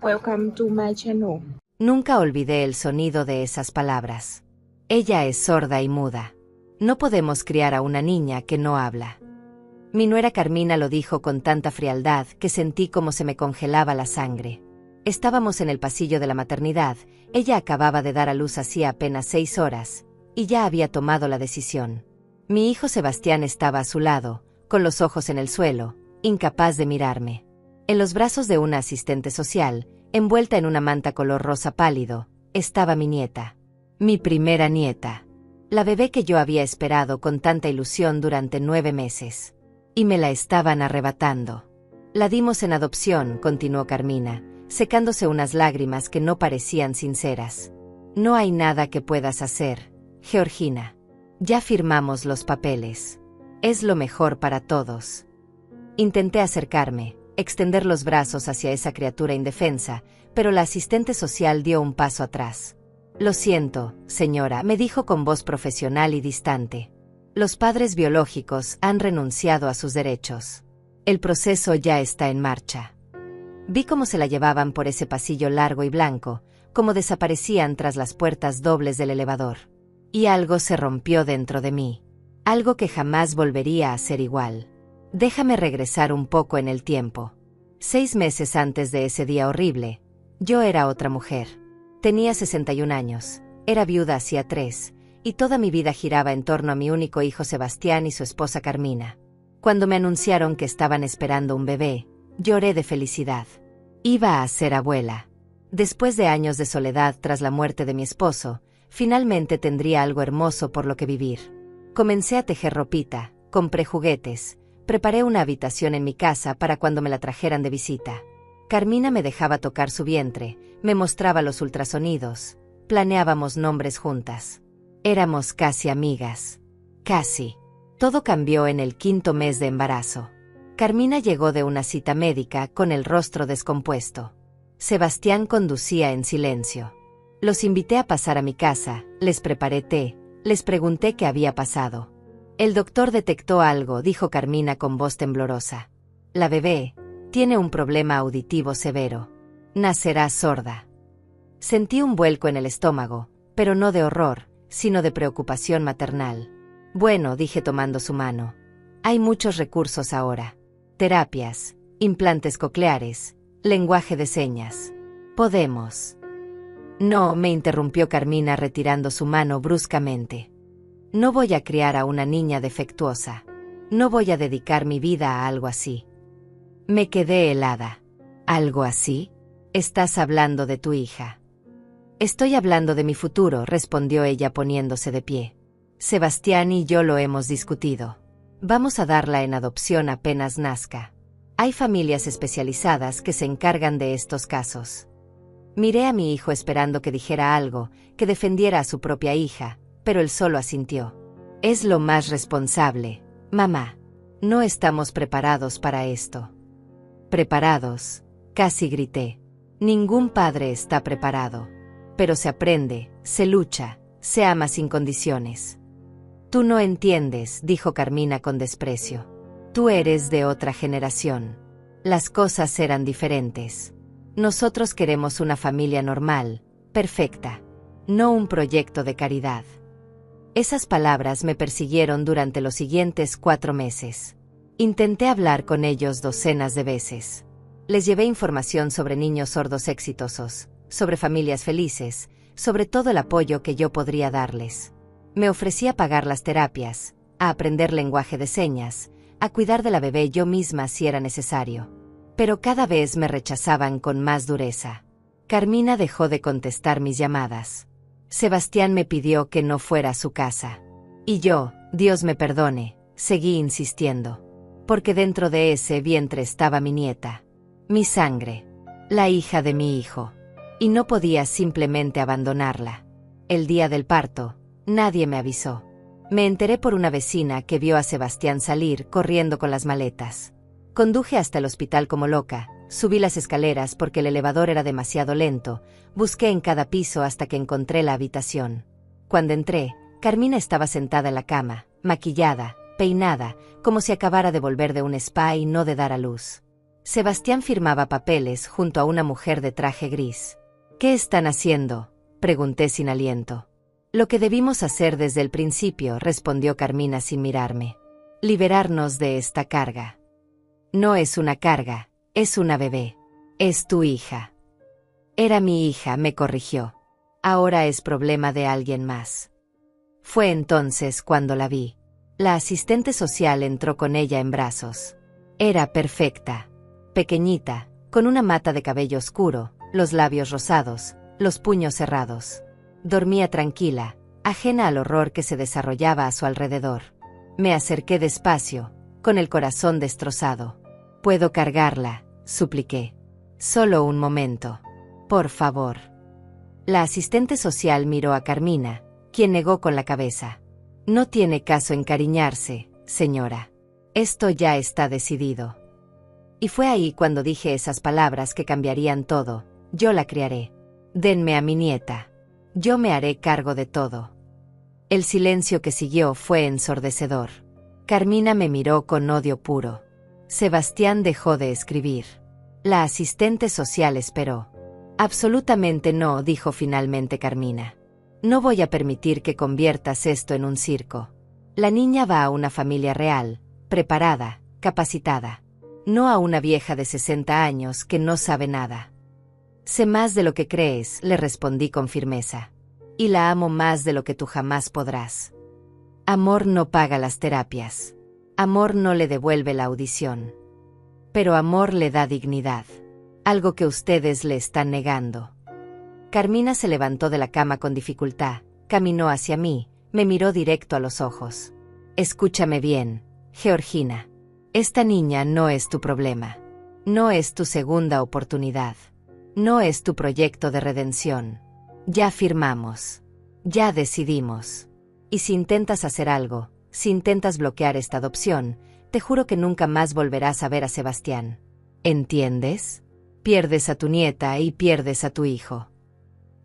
Welcome to my channel. Nunca olvidé el sonido de esas palabras. Ella es sorda y muda. No podemos criar a una niña que no habla. Mi nuera Carmina lo dijo con tanta frialdad que sentí como se me congelaba la sangre. Estábamos en el pasillo de la maternidad, ella acababa de dar a luz hacía apenas 6 horas, y ya había tomado la decisión. Mi hijo Sebastián estaba a su lado, con los ojos en el suelo, incapaz de mirarme. En los brazos de una asistente social, envuelta en una manta color rosa pálido, estaba mi nieta. Mi primera nieta. La bebé que yo había esperado con tanta ilusión durante 9 meses. Y me la estaban arrebatando. La dimos en adopción, continuó Carmina, secándose unas lágrimas que no parecían sinceras. No hay nada que puedas hacer, Georgina. Ya firmamos los papeles. Es lo mejor para todos. Intenté acercarme, extender los brazos hacia esa criatura indefensa, pero la asistente social dio un paso atrás. Lo siento, señora, me dijo con voz profesional y distante. Los padres biológicos han renunciado a sus derechos. El proceso ya está en marcha. Vi cómo se la llevaban por ese pasillo largo y blanco, cómo desaparecían tras las puertas dobles del elevador. Y algo se rompió dentro de mí. Algo que jamás volvería a ser igual. Déjame regresar un poco en el tiempo. 6 meses antes de ese día horrible, yo era otra mujer. Tenía 61 años, era viuda hacía 3, y toda mi vida giraba en torno a mi único hijo Sebastián y su esposa Carmina. Cuando me anunciaron que estaban esperando un bebé, lloré de felicidad. Iba a ser abuela. Después de años de soledad tras la muerte de mi esposo, finalmente tendría algo hermoso por lo que vivir. Comencé a tejer ropita, compré juguetes, preparé una habitación en mi casa para cuando me la trajeran de visita. Carmina me dejaba tocar su vientre, me mostraba los ultrasonidos, planeábamos nombres juntas. Éramos casi amigas. Casi. Todo cambió en el 5.º mes de embarazo. Carmina llegó de una cita médica con el rostro descompuesto. Sebastián conducía en silencio. Los invité a pasar a mi casa, les preparé té, les pregunté qué había pasado. El doctor detectó algo, dijo Carmina con voz temblorosa. La bebé tiene un problema auditivo severo. Nacerá sorda. Sentí un vuelco en el estómago, pero no de horror, sino de preocupación maternal. Bueno, dije tomando su mano. Hay muchos recursos ahora. Terapias, implantes cocleares, lenguaje de señas. Podemos. No, me interrumpió Carmina retirando su mano bruscamente. No voy a criar a una niña defectuosa. No voy a dedicar mi vida a algo así. Me quedé helada. ¿Algo así? Estás hablando de tu hija. Estoy hablando de mi futuro, respondió ella poniéndose de pie. Sebastián y yo lo hemos discutido. Vamos a darla en adopción apenas nazca. Hay familias especializadas que se encargan de estos casos. Miré a mi hijo esperando que dijera algo, que defendiera a su propia hija, pero él solo asintió. Es lo más responsable, mamá. No estamos preparados para esto. ¿Preparados? Casi grité. Ningún padre está preparado. Pero se aprende, se lucha, se ama sin condiciones. Tú no entiendes, dijo Carmina con desprecio. Tú eres de otra generación. Las cosas eran diferentes. Nosotros queremos una familia normal, perfecta, no un proyecto de caridad. Esas palabras me persiguieron durante los siguientes 4 meses. Intenté hablar con ellos docenas de veces. Les llevé información sobre niños sordos exitosos, sobre familias felices, sobre todo el apoyo que yo podría darles. Me ofrecí a pagar las terapias, a aprender lenguaje de señas, a cuidar de la bebé yo misma si era necesario. Pero cada vez me rechazaban con más dureza. Carmina dejó de contestar mis llamadas. Sebastián me pidió que no fuera a su casa. Y yo, Dios me perdone, seguí insistiendo. Porque dentro de ese vientre estaba mi nieta. Mi sangre. La hija de mi hijo. Y no podía simplemente abandonarla. El día del parto, nadie me avisó. Me enteré por una vecina que vio a Sebastián salir corriendo con las maletas. Conduje hasta el hospital como loca, subí las escaleras porque el elevador era demasiado lento, busqué en cada piso hasta que encontré la habitación. Cuando entré, Carmina estaba sentada en la cama, maquillada, peinada, como si acabara de volver de un spa y no de dar a luz. Sebastián firmaba papeles junto a una mujer de traje gris. ¿Qué están haciendo?, pregunté sin aliento. Lo que debimos hacer desde el principio, respondió Carmina sin mirarme. Liberarnos de esta carga. No es una carga, es una bebé. Es tu hija. Era mi hija, me corrigió. Ahora es problema de alguien más. Fue entonces cuando la vi. La asistente social entró con ella en brazos. Era perfecta. Pequeñita, con una mata de cabello oscuro, los labios rosados, los puños cerrados. Dormía tranquila, ajena al horror que se desarrollaba a su alrededor. Me acerqué despacio, con el corazón destrozado. «¿Puedo cargarla?», supliqué. «Solo un momento. Por favor». La asistente social miró a Carmina, quien negó con la cabeza. «No tiene caso encariñarse, señora. Esto ya está decidido». Y fue ahí cuando dije esas palabras que cambiarían todo. Yo la criaré. Denme a mi nieta. Yo me haré cargo de todo. El silencio que siguió fue ensordecedor. Carmina me miró con odio puro. Sebastián dejó de escribir. La asistente social esperó. Absolutamente no, dijo finalmente Carmina. No voy a permitir que conviertas esto en un circo. La niña va a una familia real, preparada, capacitada. No a una vieja de 60 años que no sabe nada. Sé más de lo que crees, le respondí con firmeza. Y la amo más de lo que tú jamás podrás. Amor no paga las terapias. Amor no le devuelve la audición. Pero amor le da dignidad. Algo que ustedes le están negando. Carmina se levantó de la cama con dificultad, caminó hacia mí, me miró directo a los ojos. Escúchame bien, Georgina. Esta niña no es tu problema. No es tu segunda oportunidad. No es tu proyecto de redención. Ya firmamos. Ya decidimos. Y si intentas hacer algo, si intentas bloquear esta adopción, te juro que nunca más volverás a ver a Sebastián. ¿Entiendes? Pierdes a tu nieta y pierdes a tu hijo.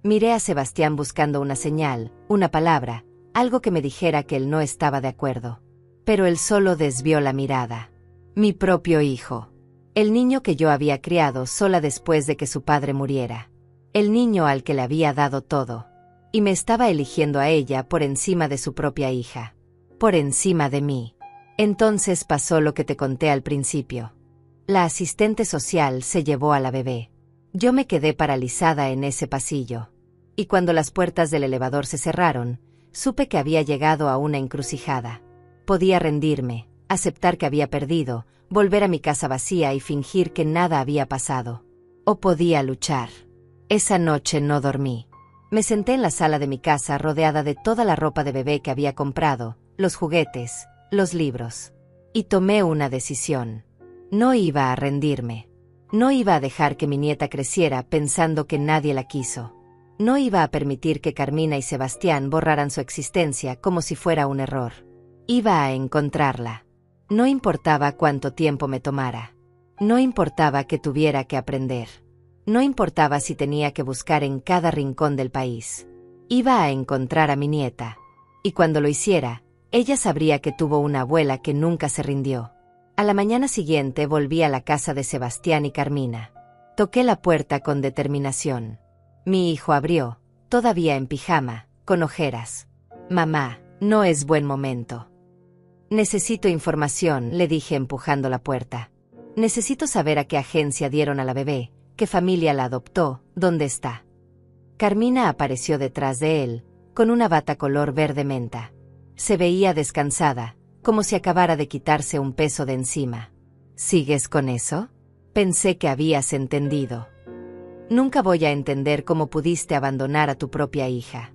Miré a Sebastián buscando una señal, una palabra, algo que me dijera que él no estaba de acuerdo. Pero él solo desvió la mirada. Mi propio hijo. El niño que yo había criado sola después de que su padre muriera. El niño al que le había dado todo. Y me estaba eligiendo a ella por encima de su propia hija. Por encima de mí. Entonces pasó lo que te conté al principio. La asistente social se llevó a la bebé. Yo me quedé paralizada en ese pasillo. Y cuando las puertas del elevador se cerraron, supe que había llegado a una encrucijada. Podía rendirme, aceptar que había perdido, volver a mi casa vacía y fingir que nada había pasado. O podía luchar. Esa noche no dormí. Me senté en la sala de mi casa rodeada de toda la ropa de bebé que había comprado, los juguetes, los libros. Y tomé una decisión. No iba a rendirme. No iba a dejar que mi nieta creciera pensando que nadie la quiso. No iba a permitir que Carmina y Sebastián borraran su existencia como si fuera un error. Iba a encontrarla. No importaba cuánto tiempo me tomara. No importaba que tuviera que aprender. No importaba si tenía que buscar en cada rincón del país. Iba a encontrar a mi nieta. Y cuando lo hiciera, ella sabría que tuvo una abuela que nunca se rindió. A la mañana siguiente volví a la casa de Sebastián y Carmina. Toqué la puerta con determinación. Mi hijo abrió, todavía en pijama, con ojeras. Mamá, no es buen momento. Necesito información, le dije empujando la puerta. Necesito saber a qué agencia dieron a la bebé, qué familia la adoptó, dónde está. Carmina apareció detrás de él, con una bata color verde menta. Se veía descansada, como si acabara de quitarse un peso de encima. ¿Sigues con eso? Pensé que habías entendido. Nunca voy a entender cómo pudiste abandonar a tu propia hija.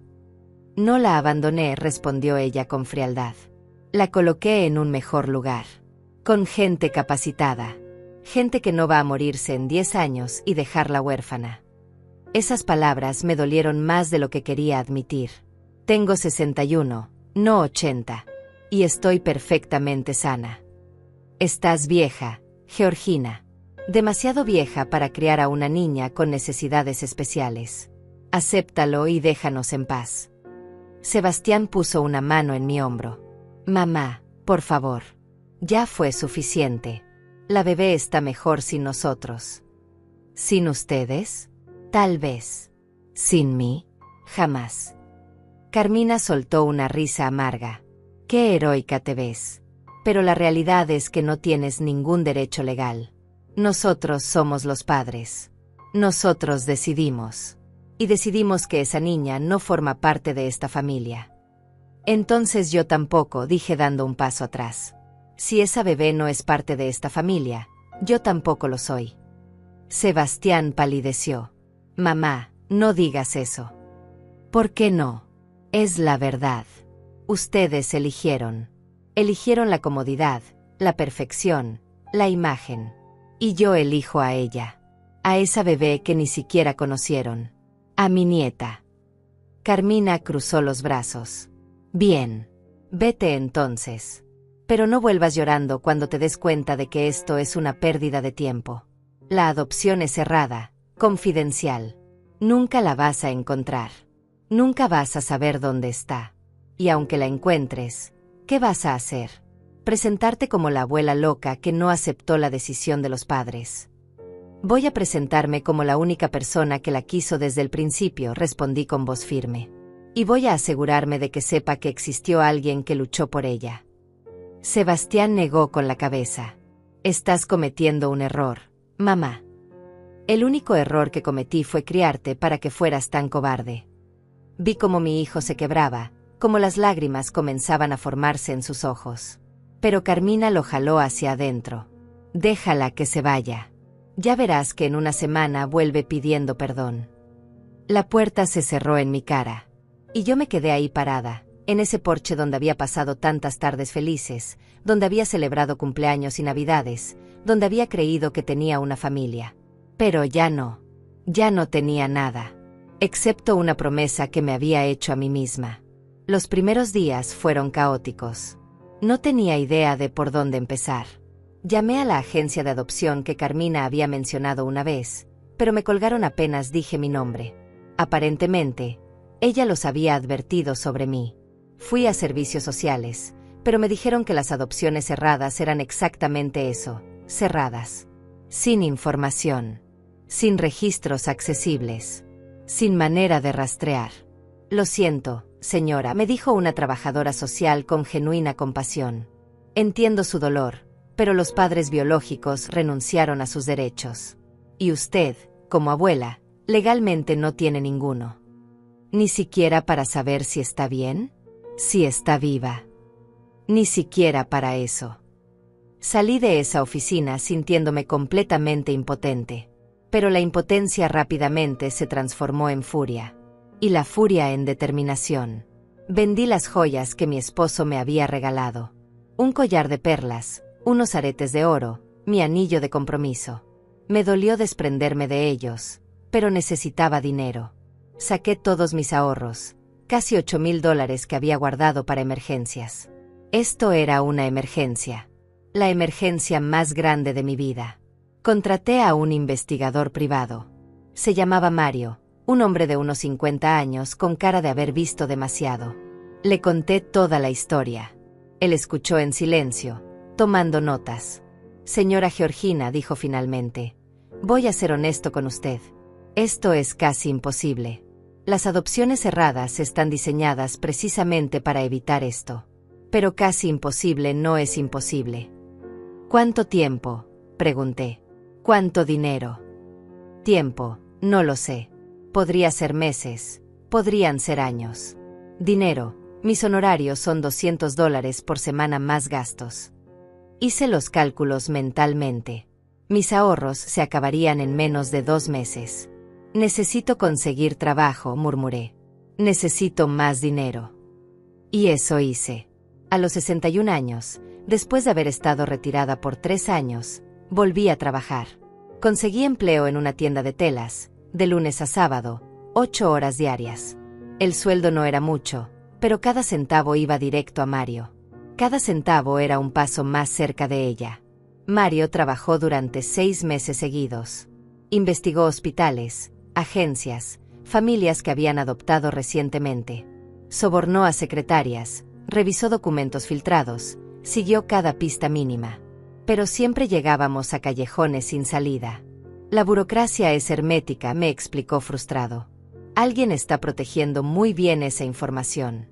No la abandoné, respondió ella con frialdad. La coloqué en un mejor lugar. Con gente capacitada. Gente que no va a morirse en 10 años y dejarla huérfana. Esas palabras me dolieron más de lo que quería admitir. Tengo 61, no 80. Y estoy perfectamente sana. Estás vieja, Georgina. Demasiado vieja para criar a una niña con necesidades especiales. Acéptalo y déjanos en paz. Sebastián puso una mano en mi hombro. Mamá, por favor. Ya fue suficiente. La bebé está mejor sin nosotros. ¿Sin ustedes? Tal vez. ¿Sin mí? Jamás. Carmina soltó una risa amarga. Qué heroica te ves. Pero la realidad es que no tienes ningún derecho legal. Nosotros somos los padres. Nosotros decidimos. Y decidimos que esa niña no forma parte de esta familia. Entonces yo tampoco, dije dando un paso atrás. Si esa bebé no es parte de esta familia, yo tampoco lo soy. Sebastián palideció. Mamá, no digas eso. ¿Por qué no? Es la verdad. Ustedes eligieron. Eligieron la comodidad, la perfección, la imagen. Y yo elijo a ella. A esa bebé que ni siquiera conocieron. A mi nieta. Carmina cruzó los brazos. Bien. Vete entonces. Pero no vuelvas llorando cuando te des cuenta de que esto es una pérdida de tiempo. La adopción es cerrada, confidencial. Nunca la vas a encontrar. Nunca vas a saber dónde está. Y aunque la encuentres, ¿qué vas a hacer? Presentarte como la abuela loca que no aceptó la decisión de los padres. Voy a presentarme como la única persona que la quiso desde el principio, respondí con voz firme. Y voy a asegurarme de que sepa que existió alguien que luchó por ella. Sebastián negó con la cabeza. Estás cometiendo un error, mamá. El único error que cometí fue criarte para que fueras tan cobarde. Vi cómo mi hijo se quebraba, cómo las lágrimas comenzaban a formarse en sus ojos. Pero Carmina lo jaló hacia adentro. Déjala que se vaya. Ya verás que en una semana vuelve pidiendo perdón. La puerta se cerró en mi cara. Y yo me quedé ahí parada, en ese porche donde había pasado tantas tardes felices, donde había celebrado cumpleaños y navidades, donde había creído que tenía una familia. Pero ya no tenía nada, excepto una promesa que me había hecho a mí misma. Los primeros días fueron caóticos. No tenía idea de por dónde empezar. Llamé a la agencia de adopción que Carmina había mencionado una vez, pero me colgaron apenas dije mi nombre. Aparentemente, ella los había advertido sobre mí. Fui a servicios sociales, pero me dijeron que las adopciones cerradas eran exactamente eso, cerradas. Sin información. Sin registros accesibles. Sin manera de rastrear. Lo siento, señora, me dijo una trabajadora social con genuina compasión. Entiendo su dolor, pero los padres biológicos renunciaron a sus derechos. Y usted, como abuela, legalmente no tiene ninguno. Ni siquiera para saber si está bien, si está viva. Ni siquiera para eso. Salí de esa oficina sintiéndome completamente impotente. Pero la impotencia rápidamente se transformó en furia. Y la furia en determinación. Vendí las joyas que mi esposo me había regalado. Un collar de perlas, unos aretes de oro, mi anillo de compromiso. Me dolió desprenderme de ellos, pero necesitaba dinero. Saqué todos mis ahorros, casi $8,000 que había guardado para emergencias. Esto era una emergencia. La emergencia más grande de mi vida. Contraté a un investigador privado. Se llamaba Mario, un hombre de unos 50 años con cara de haber visto demasiado. Le conté toda la historia. Él escuchó en silencio, tomando notas. Señora Georgina, dijo finalmente, voy a ser honesto con usted. Esto es casi imposible. Las adopciones cerradas están diseñadas precisamente para evitar esto. Pero casi imposible no es imposible. ¿Cuánto tiempo?, pregunté. ¿Cuánto dinero? Tiempo, no lo sé. Podría ser meses, podrían ser años. Dinero, mis honorarios son $200 por semana más gastos. Hice los cálculos mentalmente. Mis ahorros se acabarían en menos de 2 meses. Necesito conseguir trabajo, murmuré. Necesito más dinero. Y eso hice. A los 61 años, después de haber estado retirada por 3 años, volví a trabajar. Conseguí empleo en una tienda de telas, de lunes a sábado, 8 horas diarias. El sueldo no era mucho, pero cada centavo iba directo a Mario. Cada centavo era un paso más cerca de ella. Mario trabajó durante 6 meses seguidos. Investigó hospitales, agencias, familias que habían adoptado recientemente. Sobornó a secretarias, revisó documentos filtrados, siguió cada pista mínima. pero siempre llegábamos a callejones sin salida. La burocracia es hermética, me explicó frustrado. Alguien está protegiendo muy bien esa información.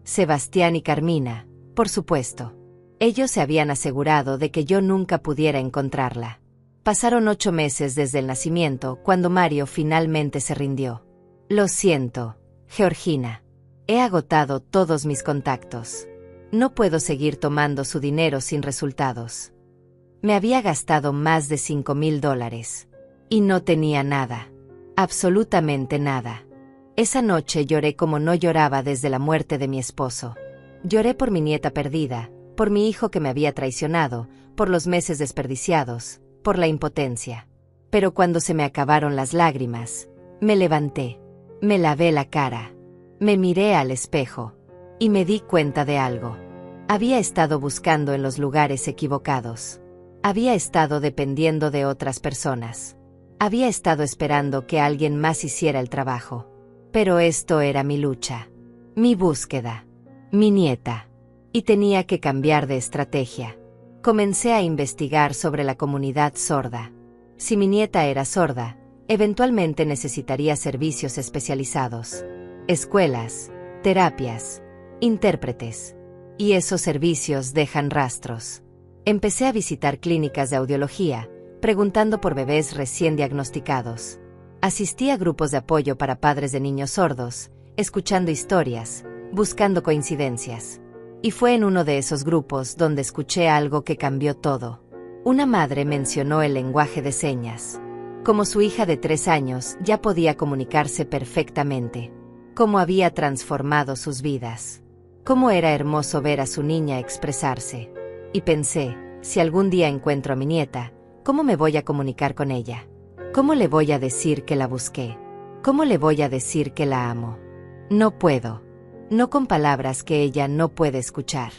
Sebastián y Carmina, por supuesto. Ellos se habían asegurado de que yo nunca pudiera encontrarla. Pasaron 8 meses desde el nacimiento cuando Mario finalmente se rindió. Lo siento, Georgina. He agotado todos mis contactos. No puedo seguir tomando su dinero sin resultados. Me había gastado más de $5,000. Y no tenía nada. Absolutamente nada. Esa noche lloré como no lloraba desde la muerte de mi esposo. Lloré por mi nieta perdida, por mi hijo que me había traicionado, por los meses desperdiciados, por la impotencia. Pero cuando se me acabaron las lágrimas, me levanté, me lavé la cara, me miré al espejo, y me di cuenta de algo. Había estado buscando en los lugares equivocados. Había estado dependiendo de otras personas. Había estado esperando que alguien más hiciera el trabajo. Pero esto era mi lucha, mi búsqueda, mi nieta. Y tenía que cambiar de estrategia. Comencé a investigar sobre la comunidad sorda. Si mi nieta era sorda, eventualmente necesitaría servicios especializados. Escuelas, terapias, intérpretes. Y esos servicios dejan rastros. Empecé a visitar clínicas de audiología, preguntando por bebés recién diagnosticados. Asistí a grupos de apoyo para padres de niños sordos, escuchando historias, buscando coincidencias. Y fue en uno de esos grupos donde escuché algo que cambió todo. Una madre mencionó el lenguaje de señas. Como su hija de 3 años ya podía comunicarse perfectamente. Cómo había transformado sus vidas. Cómo era hermoso ver a su niña expresarse. Y pensé, si algún día encuentro a mi nieta, ¿cómo me voy a comunicar con ella? ¿Cómo le voy a decir que la busqué? ¿Cómo le voy a decir que la amo? No puedo. No con palabras que ella no puede escuchar.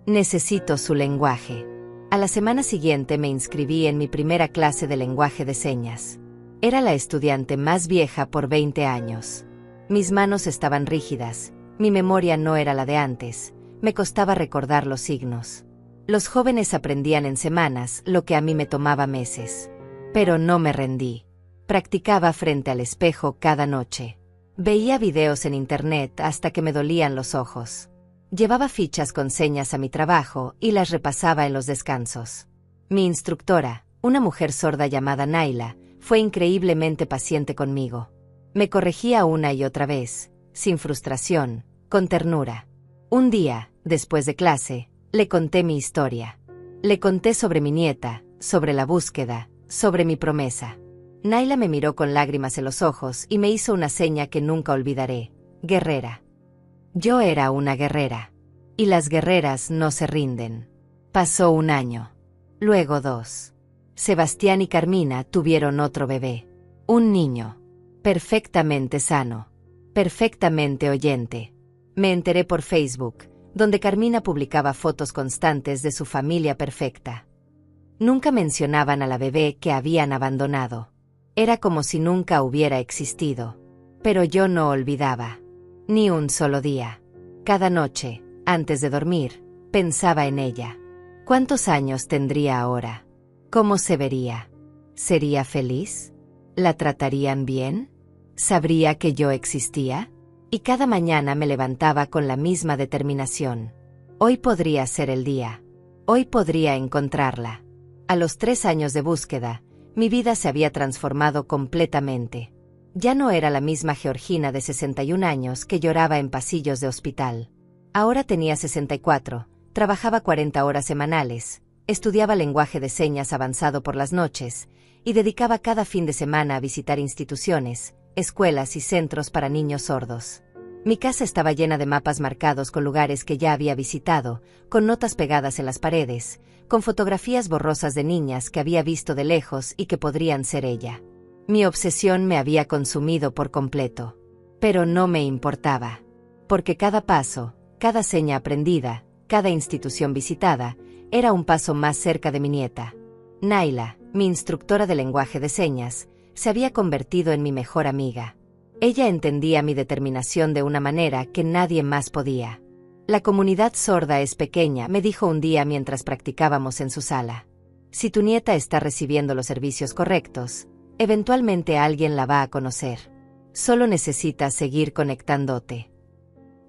Necesito su lenguaje. A la semana siguiente me inscribí en mi primera clase de lenguaje de señas. Era la estudiante más vieja por 20 años. Mis manos estaban rígidas, mi memoria no era la de antes, me costaba recordar los signos. Los jóvenes aprendían en semanas lo que a mí me tomaba meses. Pero no me rendí. Practicaba frente al espejo cada noche. Veía videos en internet hasta que me dolían los ojos. Llevaba fichas con señas a mi trabajo y las repasaba en los descansos. Mi instructora, una mujer sorda llamada Naila, fue increíblemente paciente conmigo. Me corregía una y otra vez, sin frustración, con ternura. Un día, después de clase, le conté mi historia. Le conté sobre mi nieta, sobre la búsqueda, sobre mi promesa. Naila me miró con lágrimas en los ojos y me hizo una seña que nunca olvidaré: guerrera. Yo era una guerrera. Y las guerreras no se rinden. Pasó 1 año. Luego 2. Sebastián y Carmina tuvieron otro bebé. Un niño. Perfectamente sano. Perfectamente oyente. Me enteré por Facebook, donde Carmina publicaba fotos constantes de su familia perfecta. Nunca mencionaban a la bebé que habían abandonado. Era como si nunca hubiera existido. Pero yo no olvidaba. Ni un solo día. Cada noche, antes de dormir, pensaba en ella. ¿Cuántos años tendría ahora? ¿Cómo se vería? ¿Sería feliz? ¿La tratarían bien? ¿Sabría que yo existía? Y cada mañana me levantaba con la misma determinación. Hoy podría ser el día. Hoy podría encontrarla. A los 3 años de búsqueda, mi vida se había transformado completamente. Ya no era la misma Georgina de 61 años que lloraba en pasillos de hospital. Ahora tenía 64, trabajaba 40 horas semanales, estudiaba lenguaje de señas avanzado por las noches, y dedicaba cada fin de semana a visitar instituciones, escuelas y centros para niños sordos. Mi casa estaba llena de mapas marcados con lugares que ya había visitado, con notas pegadas en las paredes, con fotografías borrosas de niñas que había visto de lejos y que podrían ser ella. Mi obsesión me había consumido por completo. Pero no me importaba. Porque cada paso, cada seña aprendida, cada institución visitada, era un paso más cerca de mi nieta. Naila, mi instructora de lenguaje de señas, se había convertido en mi mejor amiga. Ella entendía mi determinación de una manera que nadie más podía. La comunidad sorda es pequeña, me dijo un día mientras practicábamos en su sala. Si tu nieta está recibiendo los servicios correctos, eventualmente alguien la va a conocer. Solo necesitas seguir conectándote.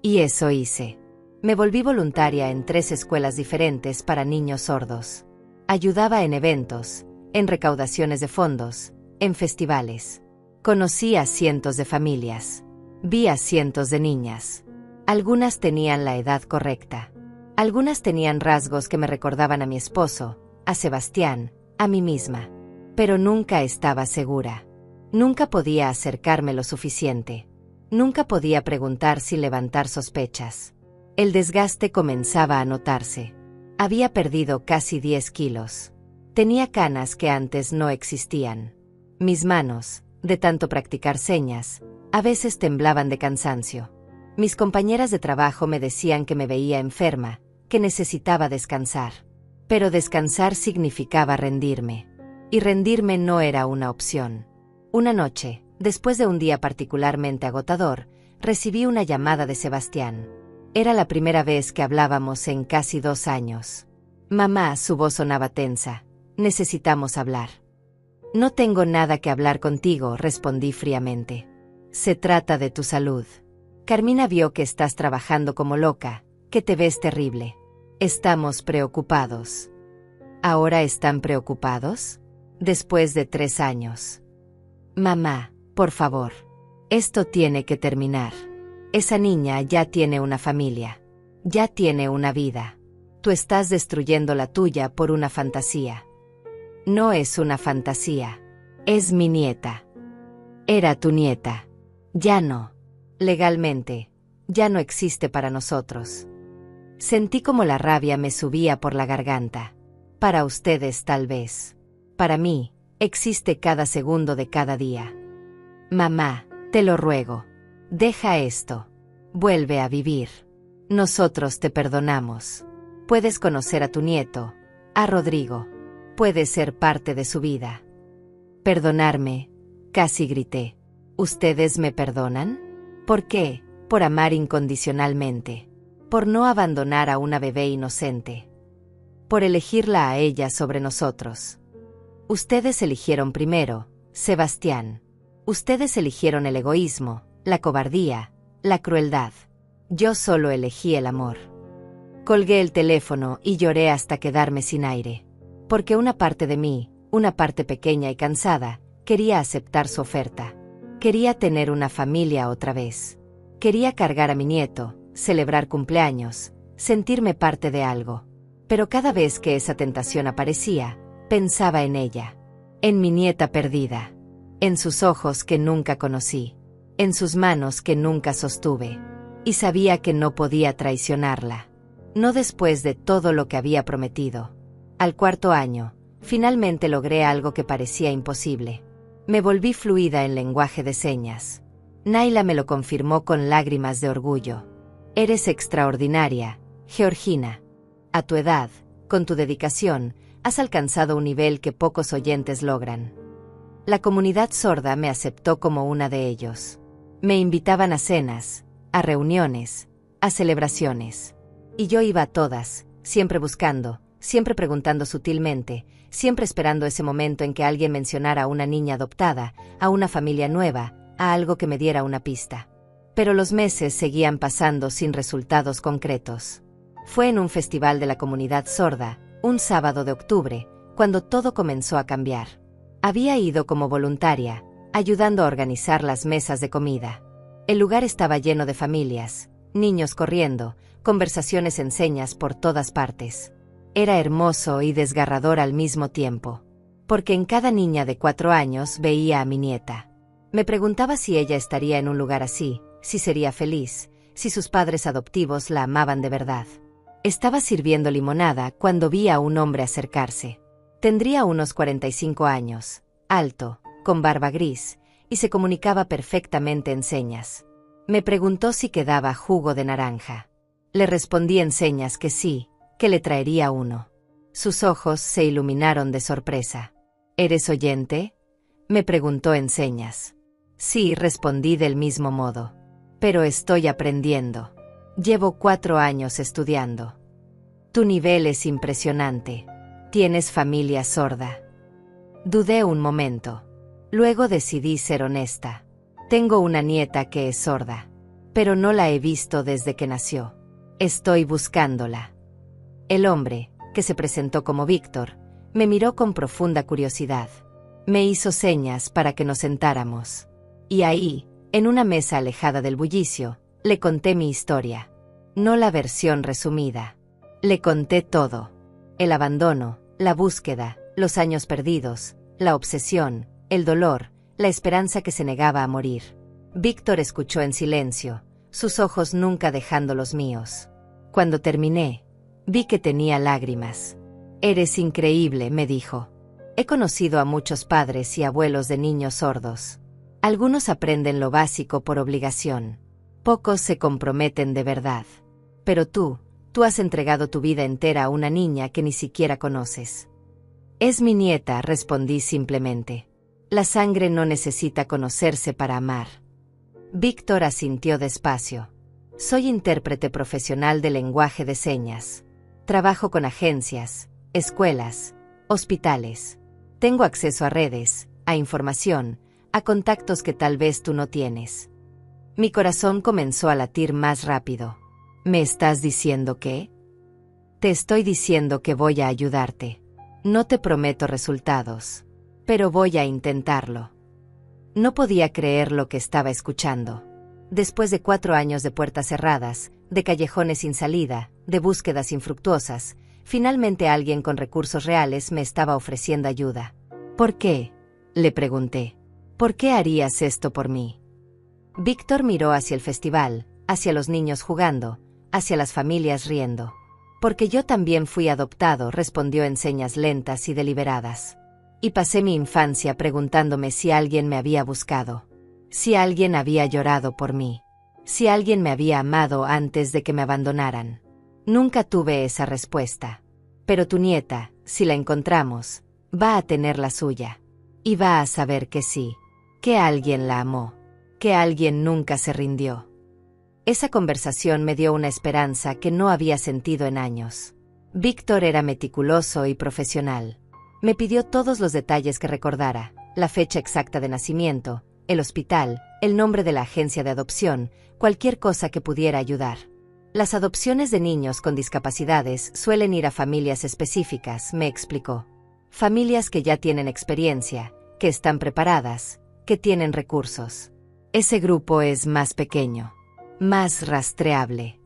Y eso hice. Me volví voluntaria en 3 escuelas diferentes para niños sordos. Ayudaba en eventos, en recaudaciones de fondos, en festivales. Conocí a cientos de familias. Vi a cientos de niñas. Algunas tenían la edad correcta. Algunas tenían rasgos que me recordaban a mi esposo, a Sebastián, a mí misma. Pero nunca estaba segura. Nunca podía acercarme lo suficiente. Nunca podía preguntar sin levantar sospechas. El desgaste comenzaba a notarse. Había perdido casi 10 kilos. Tenía canas que antes no existían. Mis manos, de tanto practicar señas, a veces temblaban de cansancio. Mis compañeras de trabajo me decían que me veía enferma, que necesitaba descansar. Pero descansar significaba rendirme. Y rendirme no era una opción. Una noche, después de un día particularmente agotador, recibí una llamada de Sebastián. Era la primera vez que hablábamos en casi 2 años. Mamá, su voz sonaba tensa. Necesitamos hablar. No tengo nada que hablar contigo, respondí fríamente. Se trata de tu salud. Carmina vio que estás trabajando como loca, que te ves terrible. Estamos preocupados. ¿Ahora están preocupados? Después de 3 años. Mamá, por favor. Esto tiene que terminar. Esa niña ya tiene una familia. Ya tiene una vida. Tú estás destruyendo la tuya por una fantasía. No es una fantasía. Es mi nieta. Era tu nieta. Ya no. Legalmente, ya no existe para nosotros. Sentí como la rabia me subía por la garganta. Para ustedes tal vez. Para mí, existe cada segundo de cada día. Mamá, te lo ruego. Deja esto. Vuelve a vivir. Nosotros te perdonamos. Puedes conocer a tu nieto, a Rodrigo. Puedes ser parte de su vida. Perdonarme, casi grité. ¿Ustedes me perdonan? ¿Por qué? Por amar incondicionalmente. Por no abandonar a una bebé inocente. Por elegirla a ella sobre nosotros. Ustedes eligieron primero, Sebastián. Ustedes eligieron el egoísmo, la cobardía, la crueldad. Yo solo elegí el amor. Colgué el teléfono y lloré hasta quedarme sin aire. Porque una parte de mí, una parte pequeña y cansada, quería aceptar su oferta. Quería tener una familia otra vez. Quería cargar a mi nieto, celebrar cumpleaños, sentirme parte de algo. Pero cada vez que esa tentación aparecía, pensaba en ella. En mi nieta perdida. En sus ojos que nunca conocí. En sus manos que nunca sostuve. Y sabía que no podía traicionarla. No después de todo lo que había prometido. Al 4.º año, finalmente logré algo que parecía imposible. Me volví fluida en lenguaje de señas. Naila me lo confirmó con lágrimas de orgullo. Eres extraordinaria, Georgina. A tu edad, con tu dedicación, has alcanzado un nivel que pocos oyentes logran. La comunidad sorda me aceptó como una de ellos. Me invitaban a cenas, a reuniones, a celebraciones. Y yo iba a todas, siempre buscando, siempre preguntando sutilmente, siempre esperando ese momento en que alguien mencionara a una niña adoptada, a una familia nueva, a algo que me diera una pista. Pero los meses seguían pasando sin resultados concretos. Fue en un festival de la comunidad sorda, un sábado de octubre, cuando todo comenzó a cambiar. Había ido como voluntaria, ayudando a organizar las mesas de comida. El lugar estaba lleno de familias, niños corriendo, conversaciones en señas por todas partes. Era hermoso y desgarrador al mismo tiempo. Porque en cada niña de 4 años veía a mi nieta. Me preguntaba si ella estaría en un lugar así, si sería feliz, si sus padres adoptivos la amaban de verdad. Estaba sirviendo limonada cuando vi a un hombre acercarse. Tendría unos 45 años, alto, con barba gris, y se comunicaba perfectamente en señas. Me preguntó si quedaba jugo de naranja. Le respondí en señas que sí, que le traería uno. Sus ojos se iluminaron de sorpresa. ¿Eres oyente?, me preguntó en señas. Sí, respondí del mismo modo. Pero estoy aprendiendo. Llevo 4 años estudiando. Tu nivel es impresionante. ¿Tienes familia sorda? Dudé un momento. Luego decidí ser honesta. Tengo una nieta que es sorda, pero no la he visto desde que nació. Estoy buscándola. El hombre, que se presentó como Víctor, me miró con profunda curiosidad. Me hizo señas para que nos sentáramos. Y ahí, en una mesa alejada del bullicio, le conté mi historia. No la versión resumida. Le conté todo. El abandono, la búsqueda, los años perdidos, la obsesión, el dolor, la esperanza que se negaba a morir. Víctor escuchó en silencio, sus ojos nunca dejando los míos. Cuando terminé, vi que tenía lágrimas. «Eres increíble», me dijo. «He conocido a muchos padres y abuelos de niños sordos. Algunos aprenden lo básico por obligación. Pocos se comprometen de verdad. Pero tú has entregado tu vida entera a una niña que ni siquiera conoces». «Es mi nieta», respondí simplemente. «La sangre no necesita conocerse para amar». Víctor asintió despacio. «Soy intérprete profesional de lenguaje de señas. Trabajo con agencias, escuelas, hospitales. Tengo acceso a redes, a información, a contactos que tal vez tú no tienes». Mi corazón comenzó a latir más rápido. «¿Me estás diciendo qué?» «Te estoy diciendo que voy a ayudarte. No te prometo resultados, pero voy a intentarlo». No podía creer lo que estaba escuchando. Después de 4 años de puertas cerradas, de callejones sin salida, de búsquedas infructuosas, finalmente alguien con recursos reales me estaba ofreciendo ayuda. «¿Por qué?», le pregunté. «¿Por qué harías esto por mí?». Víctor miró hacia el festival, hacia los niños jugando, hacia las familias riendo. «Porque yo también fui adoptado», respondió en señas lentas y deliberadas. «Y pasé mi infancia preguntándome si alguien me había buscado, si alguien había llorado por mí, si alguien me había amado antes de que me abandonaran. Nunca tuve esa respuesta. Pero tu nieta, si la encontramos, va a tener la suya. Y va a saber que sí, que alguien la amó, que alguien nunca se rindió». Esa conversación me dio una esperanza que no había sentido en años. Víctor era meticuloso y profesional. Me pidió todos los detalles que recordara, la fecha exacta de nacimiento, el hospital, el nombre de la agencia de adopción, cualquier cosa que pudiera ayudar. Las adopciones de niños con discapacidades suelen ir a familias específicas, me explicó. Familias que ya tienen experiencia, que están preparadas, que tienen recursos. Ese grupo es más pequeño, más rastreable.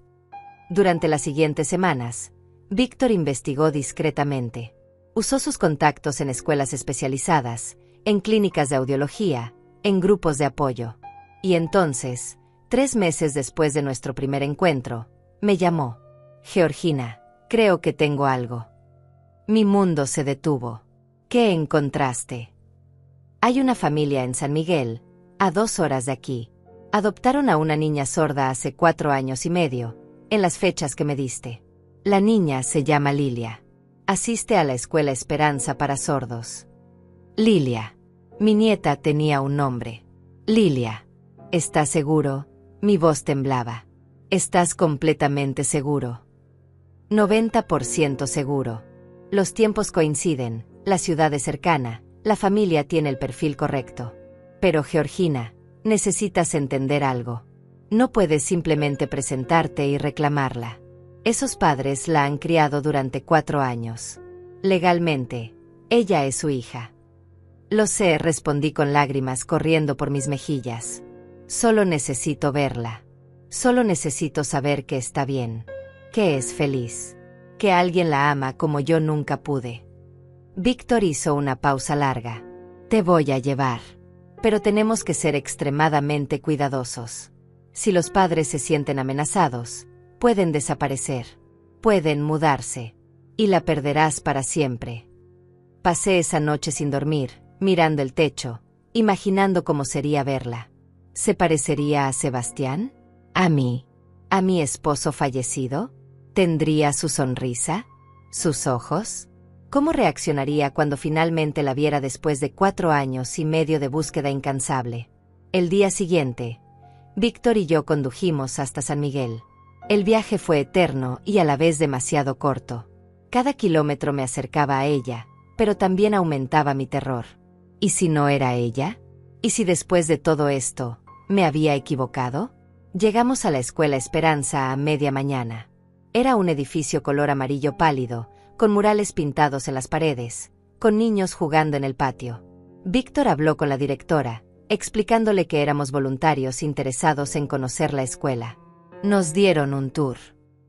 Durante las siguientes semanas, Víctor investigó discretamente. Usó sus contactos en escuelas especializadas, en clínicas de audiología, en grupos de apoyo. Y entonces, 3 meses después de nuestro primer encuentro, me llamó. «Georgina, creo que tengo algo». Mi mundo se detuvo. «¿Qué encontraste?» «Hay una familia en San Miguel, a 2 horas de aquí. Adoptaron a una niña sorda hace 4 años y medio, en las fechas que me diste. La niña se llama Lilia. Asiste a la escuela Esperanza para sordos». Lilia. Mi nieta tenía un nombre. Lilia. «¿Estás seguro?». Mi voz temblaba. «¿Estás completamente seguro?». 90% seguro. Los tiempos coinciden, la ciudad es cercana, la familia tiene el perfil correcto. Pero Georgina, necesitas entender algo. No puedes simplemente presentarte y reclamarla. Esos padres la han criado durante 4 años. Legalmente, ella es su hija. «Lo sé», respondí con lágrimas corriendo por mis mejillas. «Solo necesito verla. Solo necesito saber que está bien, que es feliz, que alguien la ama como yo nunca pude». Víctor hizo una pausa larga. «Te voy a llevar. Pero tenemos que ser extremadamente cuidadosos. Si los padres se sienten amenazados, pueden desaparecer, pueden mudarse, y la perderás para siempre». Pasé esa noche sin dormir, mirando el techo, imaginando cómo sería verla. ¿Se parecería a Sebastián? ¿A mí? ¿A mi esposo fallecido? ¿Tendría su sonrisa? ¿Sus ojos? ¿Cómo reaccionaría cuando finalmente la viera después de 4 años y medio de búsqueda incansable? El día siguiente, Víctor y yo condujimos hasta San Miguel. El viaje fue eterno y a la vez demasiado corto. Cada kilómetro me acercaba a ella, pero también aumentaba mi terror. ¿Y si no era ella? ¿Y si después de todo esto, me había equivocado? Llegamos a la Escuela Esperanza a media mañana. Era un edificio color amarillo pálido, con murales pintados en las paredes, con niños jugando en el patio. Víctor habló con la directora, explicándole que éramos voluntarios interesados en conocer la escuela. Nos dieron un tour.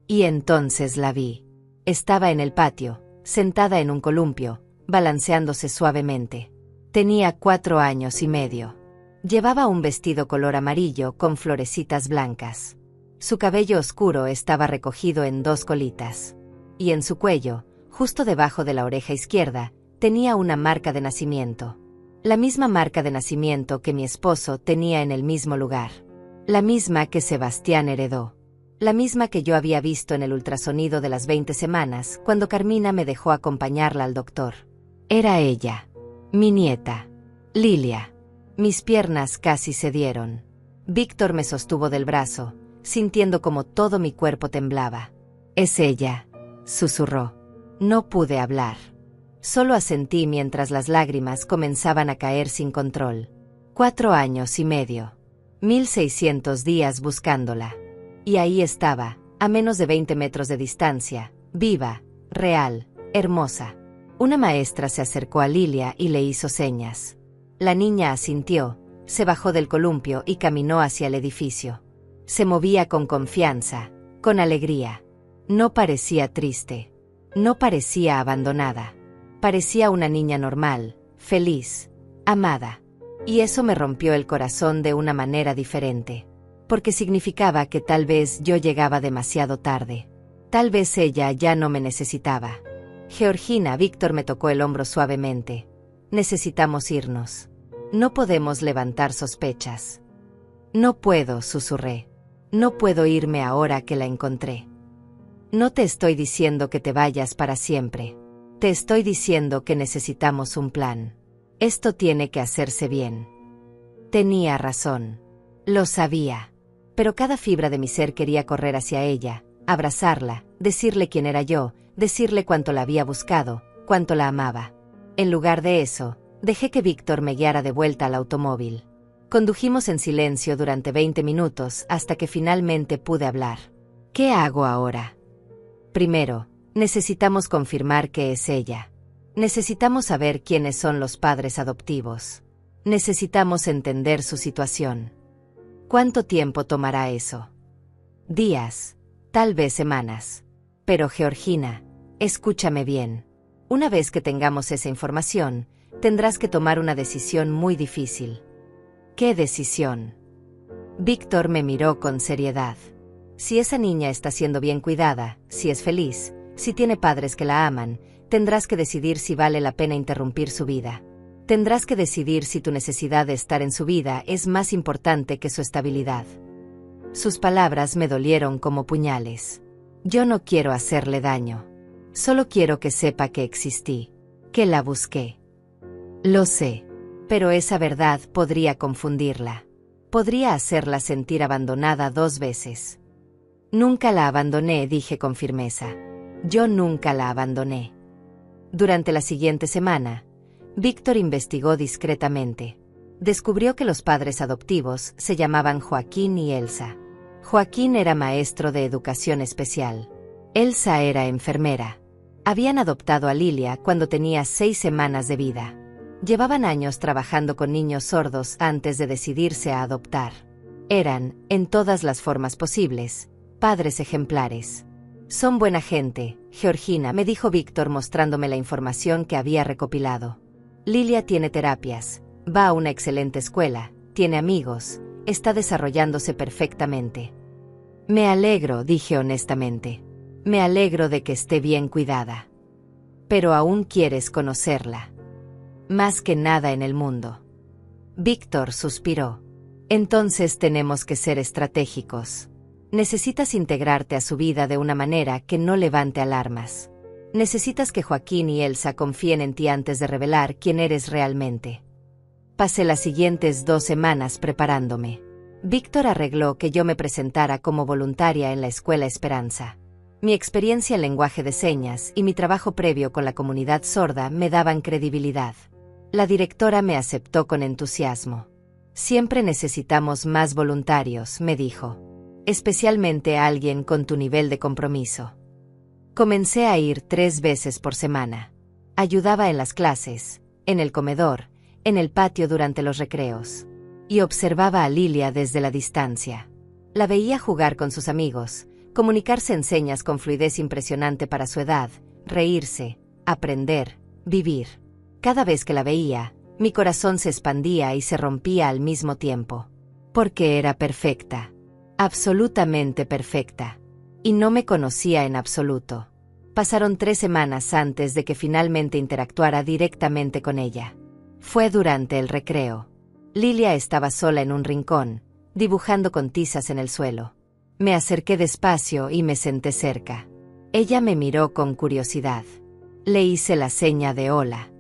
Y entonces la vi. Estaba en el patio, sentada en un columpio, balanceándose suavemente. Tenía 4 años y medio. Llevaba un vestido color amarillo con florecitas blancas. Su cabello oscuro estaba recogido en 2 colitas. Y en su cuello, justo debajo de la oreja izquierda, tenía una marca de nacimiento. La misma marca de nacimiento que mi esposo tenía en el mismo lugar. La misma que Sebastián heredó. La misma que yo había visto en el ultrasonido de las 20 semanas, cuando Carmina me dejó acompañarla al doctor. Era ella. Mi nieta. Lilia. Mis piernas casi cedieron. Víctor me sostuvo del brazo, sintiendo como todo mi cuerpo temblaba. «Es ella», susurró. No pude hablar. Solo asentí mientras las lágrimas comenzaban a caer sin control. 4 años y medio. 1600 días buscándola. Y ahí estaba, a menos de 20 metros de distancia, viva, real, hermosa. Una maestra se acercó a Lilia y le hizo señas. La niña asintió, se bajó del columpio y caminó hacia el edificio. Se movía con confianza, con alegría. No parecía triste. No parecía abandonada. Parecía una niña normal, feliz, amada. Y eso me rompió el corazón de una manera diferente. Porque significaba que tal vez yo llegaba demasiado tarde. Tal vez ella ya no me necesitaba. Georgina, Víctor me tocó el hombro suavemente. Necesitamos irnos. No podemos levantar sospechas. No puedo, susurré. No puedo irme ahora que la encontré. No te estoy diciendo que te vayas para siempre. Te estoy diciendo que necesitamos un plan. Esto tiene que hacerse bien. Tenía razón. Lo sabía. Pero cada fibra de mi ser quería correr hacia ella, abrazarla, decirle quién era yo, decirle cuánto la había buscado, cuánto la amaba. En lugar de eso, dejé que Víctor me guiara de vuelta al automóvil. Condujimos en silencio durante 20 minutos hasta que finalmente pude hablar. ¿Qué hago ahora? Primero, necesitamos confirmar que es ella. Necesitamos saber quiénes son los padres adoptivos. Necesitamos entender su situación. ¿Cuánto tiempo tomará eso? Días, tal vez semanas. Pero Georgina, escúchame bien. Una vez que tengamos esa información, tendrás que tomar una decisión muy difícil. ¿Qué decisión? Víctor me miró con seriedad. Si esa niña está siendo bien cuidada, si es feliz, si tiene padres que la aman, tendrás que decidir si vale la pena interrumpir su vida. Tendrás que decidir si tu necesidad de estar en su vida es más importante que su estabilidad. Sus palabras me dolieron como puñales. Yo no quiero hacerle daño. Solo quiero que sepa que existí, que la busqué. Lo sé, pero esa verdad podría confundirla. Podría hacerla sentir abandonada 2 veces. Nunca la abandoné, dije con firmeza. Yo nunca la abandoné. Durante la siguiente semana, Víctor investigó discretamente. Descubrió que los padres adoptivos se llamaban Joaquín y Elsa. Joaquín era maestro de educación especial. Elsa era enfermera. Habían adoptado a Lilia cuando tenía 6 semanas de vida. Llevaban años trabajando con niños sordos antes de decidirse a adoptar. Eran, en todas las formas posibles, padres ejemplares. Son buena gente, Georgina, me dijo Víctor mostrándome la información que había recopilado. Lilia tiene terapias, va a una excelente escuela, tiene amigos, está desarrollándose perfectamente. Me alegro, dije honestamente. Me alegro de que esté bien cuidada. Pero aún quieres conocerla. Más que nada en el mundo. Víctor suspiró. Entonces tenemos que ser estratégicos. Necesitas integrarte a su vida de una manera que no levante alarmas. Necesitas que Joaquín y Elsa confíen en ti antes de revelar quién eres realmente. Pasé las siguientes 2 semanas preparándome. Víctor arregló que yo me presentara como voluntaria en la Escuela Esperanza. Mi experiencia en lenguaje de señas y mi trabajo previo con la comunidad sorda me daban credibilidad. La directora me aceptó con entusiasmo. Siempre necesitamos más voluntarios, me dijo. Especialmente alguien con tu nivel de compromiso. Comencé a ir 3 veces por semana. Ayudaba en las clases, en el comedor, en el patio durante los recreos. Y observaba a Lilia desde la distancia. La veía jugar con sus amigos, comunicarse en señas con fluidez impresionante para su edad, reírse, aprender, vivir. Cada vez que la veía, mi corazón se expandía y se rompía al mismo tiempo. Porque era perfecta. Absolutamente perfecta. Y no me conocía en absoluto. Pasaron 3 semanas antes de que finalmente interactuara directamente con ella. Fue durante el recreo. Lilia estaba sola en un rincón, dibujando con tizas en el suelo. Me acerqué despacio y me senté cerca. Ella me miró con curiosidad. Le hice la seña de hola.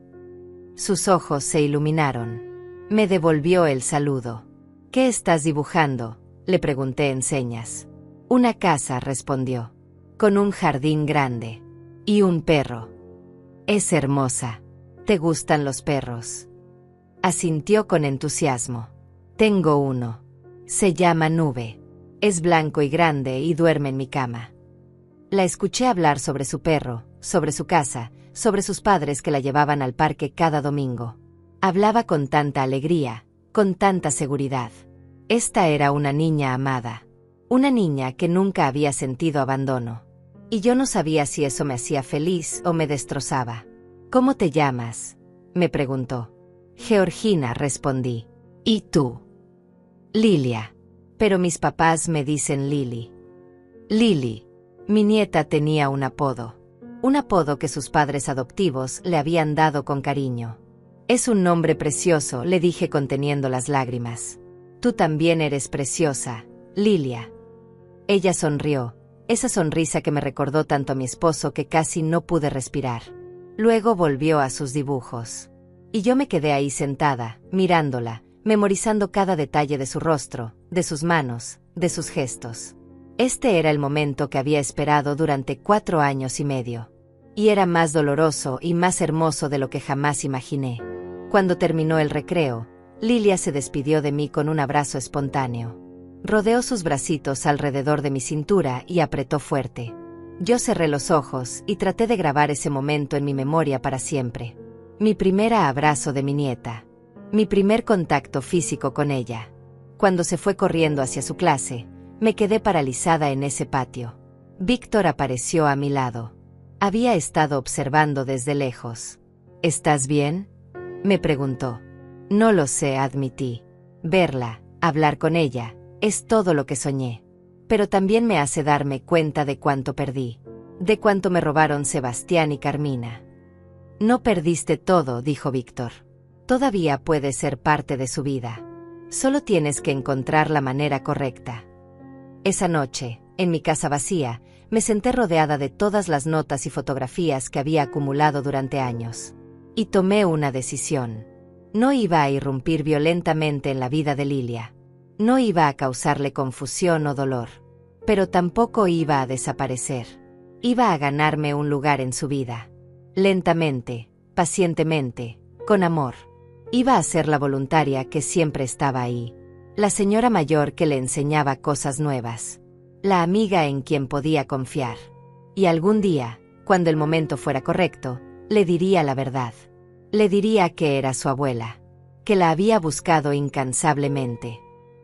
Sus ojos se iluminaron. Me devolvió el saludo. ¿Qué estás dibujando?, le pregunté en señas. Una casa, respondió. Con un jardín grande. Y un perro. Es hermosa. ¿Te gustan los perros? Asintió con entusiasmo. Tengo uno. Se llama Nube. Es blanco y grande y duerme en mi cama. La escuché hablar sobre su perro, sobre su casa, sobre sus padres que la llevaban al parque cada domingo. Hablaba con tanta alegría, con tanta seguridad. Esta era una niña amada. Una niña que nunca había sentido abandono. Y yo no sabía si eso me hacía feliz o me destrozaba. ¿Cómo te llamas?, me preguntó. Georgina, respondí. ¿Y tú? Lilia. Pero mis papás me dicen Lili. Lili. Mi nieta tenía un apodo que sus padres adoptivos le habían dado con cariño. Es un nombre precioso, le dije conteniendo las lágrimas. Tú también eres preciosa, Lilia. Ella sonrió, esa sonrisa que me recordó tanto a mi esposo que casi no pude respirar. Luego volvió a sus dibujos. Y yo me quedé ahí sentada, mirándola, memorizando cada detalle de su rostro, de sus manos, de sus gestos. Este era el momento que había esperado durante 4 años y medio. Y era más doloroso y más hermoso de lo que jamás imaginé. Cuando terminó el recreo, Lilia se despidió de mí con un abrazo espontáneo. Rodeó sus bracitos alrededor de mi cintura y apretó fuerte. Yo cerré los ojos y traté de grabar ese momento en mi memoria para siempre. Mi primer abrazo de mi nieta. Mi primer contacto físico con ella. Cuando se fue corriendo hacia su clase, me quedé paralizada en ese patio. Víctor apareció a mi lado. Había estado observando desde lejos. ¿Estás bien?, me preguntó. No lo sé, admití. Verla, hablar con ella, es todo lo que soñé. Pero también me hace darme cuenta de cuánto perdí. De cuánto me robaron Sebastián y Carmina. No perdiste todo, dijo Víctor. Todavía puedes ser parte de su vida. Solo tienes que encontrar la manera correcta. Esa noche, en mi casa vacía, me senté rodeada de todas las notas y fotografías que había acumulado durante años. Y tomé una decisión. No iba a irrumpir violentamente en la vida de Lilia. No iba a causarle confusión o dolor. Pero tampoco iba a desaparecer. Iba a ganarme un lugar en su vida. Lentamente, pacientemente, con amor. Iba a ser la voluntaria que siempre estaba ahí. La señora mayor que le enseñaba cosas nuevas. La amiga en quien podía confiar. Y algún día, cuando el momento fuera correcto, le diría la verdad. Le diría que era su abuela. Que la había buscado incansablemente.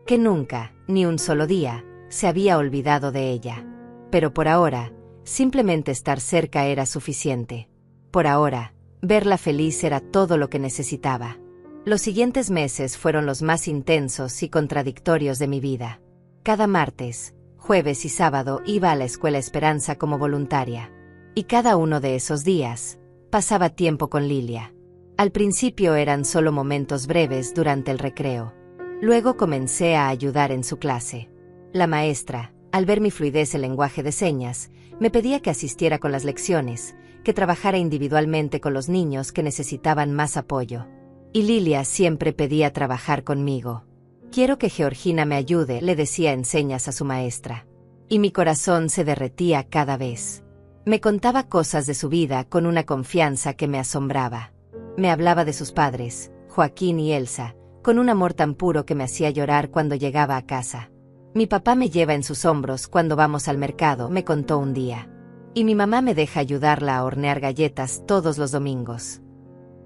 Que nunca, ni un solo día, se había olvidado de ella. Pero por ahora, simplemente estar cerca era suficiente. Por ahora, verla feliz era todo lo que necesitaba. Los siguientes meses fueron los más intensos y contradictorios de mi vida. Cada martes, jueves y sábado iba a la Escuela Esperanza como voluntaria. Y cada uno de esos días, pasaba tiempo con Lilia. Al principio eran solo momentos breves durante el recreo. Luego comencé a ayudar en su clase. La maestra, al ver mi fluidez en lenguaje de señas, me pedía que asistiera con las lecciones, que trabajara individualmente con los niños que necesitaban más apoyo. Y Lilia siempre pedía trabajar conmigo. Quiero que Georgina me ayude, le decía en señas a su maestra. y mi corazón se derretía cada vez. Me contaba cosas de su vida con una confianza que me asombraba. Me hablaba de sus padres, Joaquín y Elsa, con un amor tan puro que me hacía llorar cuando llegaba a casa. Mi papá me lleva en sus hombros cuando vamos al mercado, me contó un día. Y mi mamá me deja ayudarla a hornear galletas todos los domingos.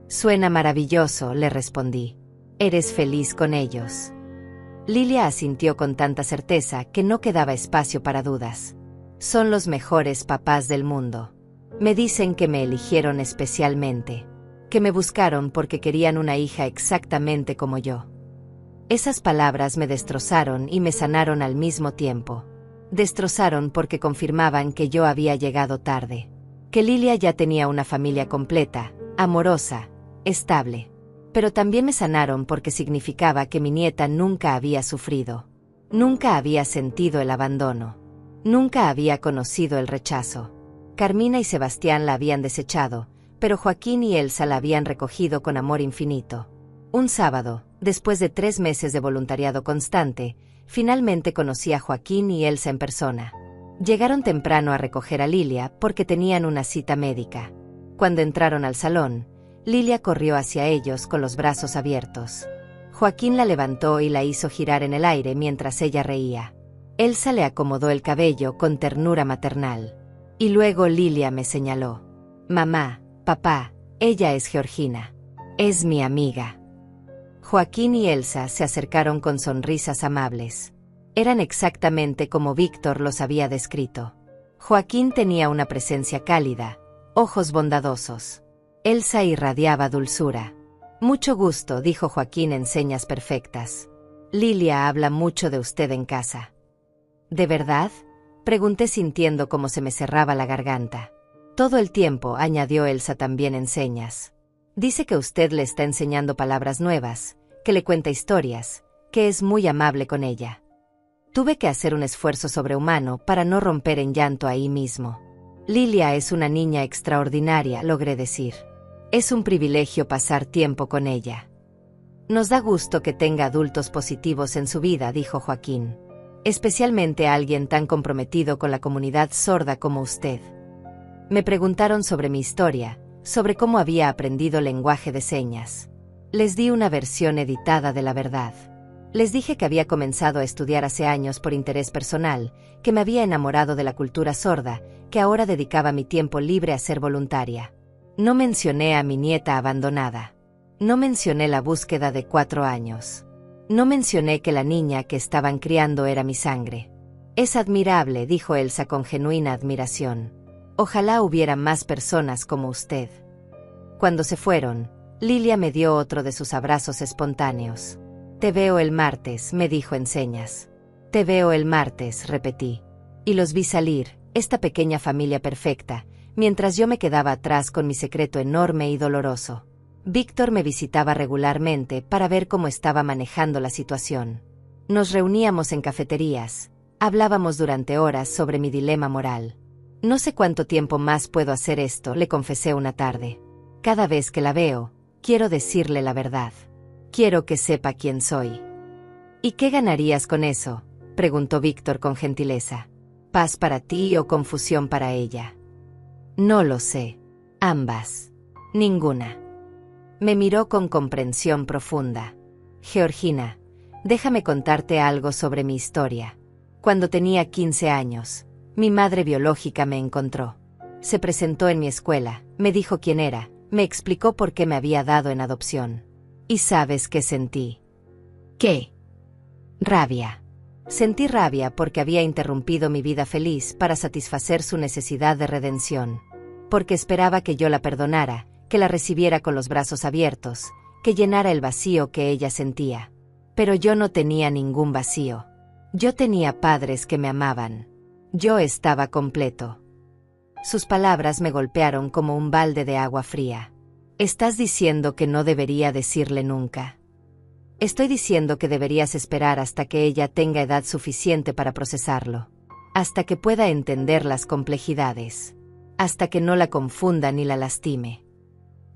Suena maravilloso, le respondí. ¿Eres feliz con ellos? Lilia asintió con tanta certeza que no quedaba espacio para dudas. Son los mejores papás del mundo. Me dicen que me eligieron especialmente, que me buscaron porque querían una hija exactamente como yo. Esas palabras me destrozaron y me sanaron al mismo tiempo. Destrozaron porque confirmaban que yo había llegado tarde, que Lilia ya tenía una familia completa, amorosa, estable. Pero también me sanaron porque significaba que mi nieta nunca había sufrido, nunca había sentido el abandono, nunca había conocido el rechazo. Carmina y Sebastián la habían desechado, pero Joaquín y Elsa la habían recogido con amor infinito. Un sábado, después de 3 meses de voluntariado constante, finalmente conocí a Joaquín y Elsa en persona. Llegaron temprano a recoger a Lilia porque tenían una cita médica. Cuando entraron al salón, Lilia corrió hacia ellos con los brazos abiertos. Joaquín la levantó y la hizo girar en el aire mientras ella reía. Elsa le acomodó el cabello con ternura maternal. Y luego Lilia me señaló. Mamá, papá, ella es Georgina. Es mi amiga. Joaquín y Elsa se acercaron con sonrisas amables. Eran exactamente como Víctor los había descrito. Joaquín tenía una presencia cálida, ojos bondadosos. Elsa irradiaba dulzura. Mucho gusto, dijo Joaquín en señas perfectas. Lilia habla mucho de usted en casa. ¿De verdad? Pregunté sintiendo cómo se me cerraba la garganta. Todo el tiempo, añadió Elsa también en señas. Dice que usted le está enseñando palabras nuevas, que le cuenta historias, que es muy amable con ella. Tuve que hacer un esfuerzo sobrehumano para no romper en llanto ahí mismo. Lilia es una niña extraordinaria, logré decir. Es un privilegio pasar tiempo con ella. Nos da gusto que tenga adultos positivos en su vida, dijo Joaquín. Especialmente a alguien tan comprometido con la comunidad sorda como usted. Me preguntaron sobre mi historia, sobre cómo había aprendido lenguaje de señas. Les di una versión editada de la verdad. Les dije que había comenzado a estudiar hace años por interés personal, que me había enamorado de la cultura sorda, que ahora dedicaba mi tiempo libre a ser voluntaria. No mencioné a mi nieta abandonada. No mencioné la búsqueda de 4 años. No mencioné que la niña que estaban criando era mi sangre. Es admirable, dijo Elsa con genuina admiración. Ojalá hubiera más personas como usted. Cuando se fueron, Lilia me dio otro de sus abrazos espontáneos. Te veo el martes, me dijo en señas. Te veo el martes, repetí. Y los vi salir, esta pequeña familia perfecta, mientras yo me quedaba atrás con mi secreto enorme y doloroso. Víctor me visitaba regularmente para ver cómo estaba manejando la situación. Nos reuníamos en cafeterías, hablábamos durante horas sobre mi dilema moral. No sé cuánto tiempo más puedo hacer esto, le confesé una tarde. Cada vez que la veo, quiero decirle la verdad. Quiero que sepa quién soy. ¿Y qué ganarías con eso?, preguntó Víctor con gentileza. ¿Paz para ti o confusión para ella? No lo sé. Ambas. Ninguna. Me miró con comprensión profunda. Georgina, déjame contarte algo sobre mi historia. Cuando tenía 15 años, mi madre biológica me encontró. Se presentó en mi escuela, me dijo quién era, me explicó por qué me había dado en adopción. ¿Y sabes qué sentí? ¿Qué? Rabia. Sentí rabia porque había interrumpido mi vida feliz para satisfacer su necesidad de redención. Porque esperaba que yo la perdonara, que la recibiera con los brazos abiertos, que llenara el vacío que ella sentía. Pero yo no tenía ningún vacío. Yo tenía padres que me amaban. Yo estaba completo. Sus palabras me golpearon como un balde de agua fría. ¿Estás diciendo que no debería decirle nunca? Estoy diciendo que deberías esperar hasta que ella tenga edad suficiente para procesarlo. Hasta que pueda entender las complejidades. Hasta que no la confunda ni la lastime.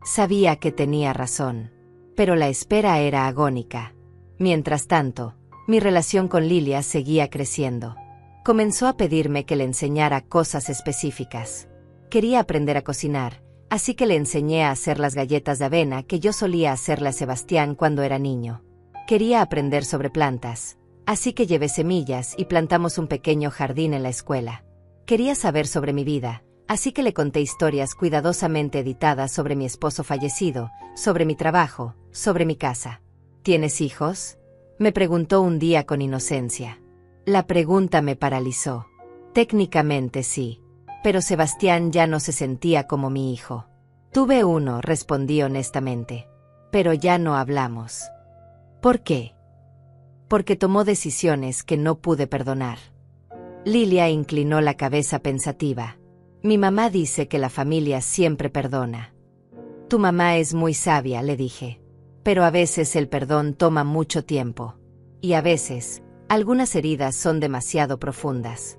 Sabía que tenía razón. Pero la espera era agónica. Mientras tanto, mi relación con Lilia seguía creciendo. Comenzó a pedirme que le enseñara cosas específicas. Quería aprender a cocinar, así que le enseñé a hacer las galletas de avena que yo solía hacerle a Sebastián cuando era niño. Quería aprender sobre plantas, así que llevé semillas y plantamos un pequeño jardín en la escuela. Quería saber sobre mi vida, así que le conté historias cuidadosamente editadas sobre mi esposo fallecido, sobre mi trabajo, sobre mi casa. ¿Tienes hijos?, me preguntó un día con inocencia. La pregunta me paralizó. Técnicamente sí, pero Sebastián ya no se sentía como mi hijo. Tuve uno, respondí honestamente. Pero ya no hablamos. ¿Por qué? Porque tomó decisiones que no pude perdonar. Lilia inclinó la cabeza pensativa. Mi mamá dice que la familia siempre perdona. Tu mamá es muy sabia, le dije. Pero a veces el perdón toma mucho tiempo. Y a veces, algunas heridas son demasiado profundas.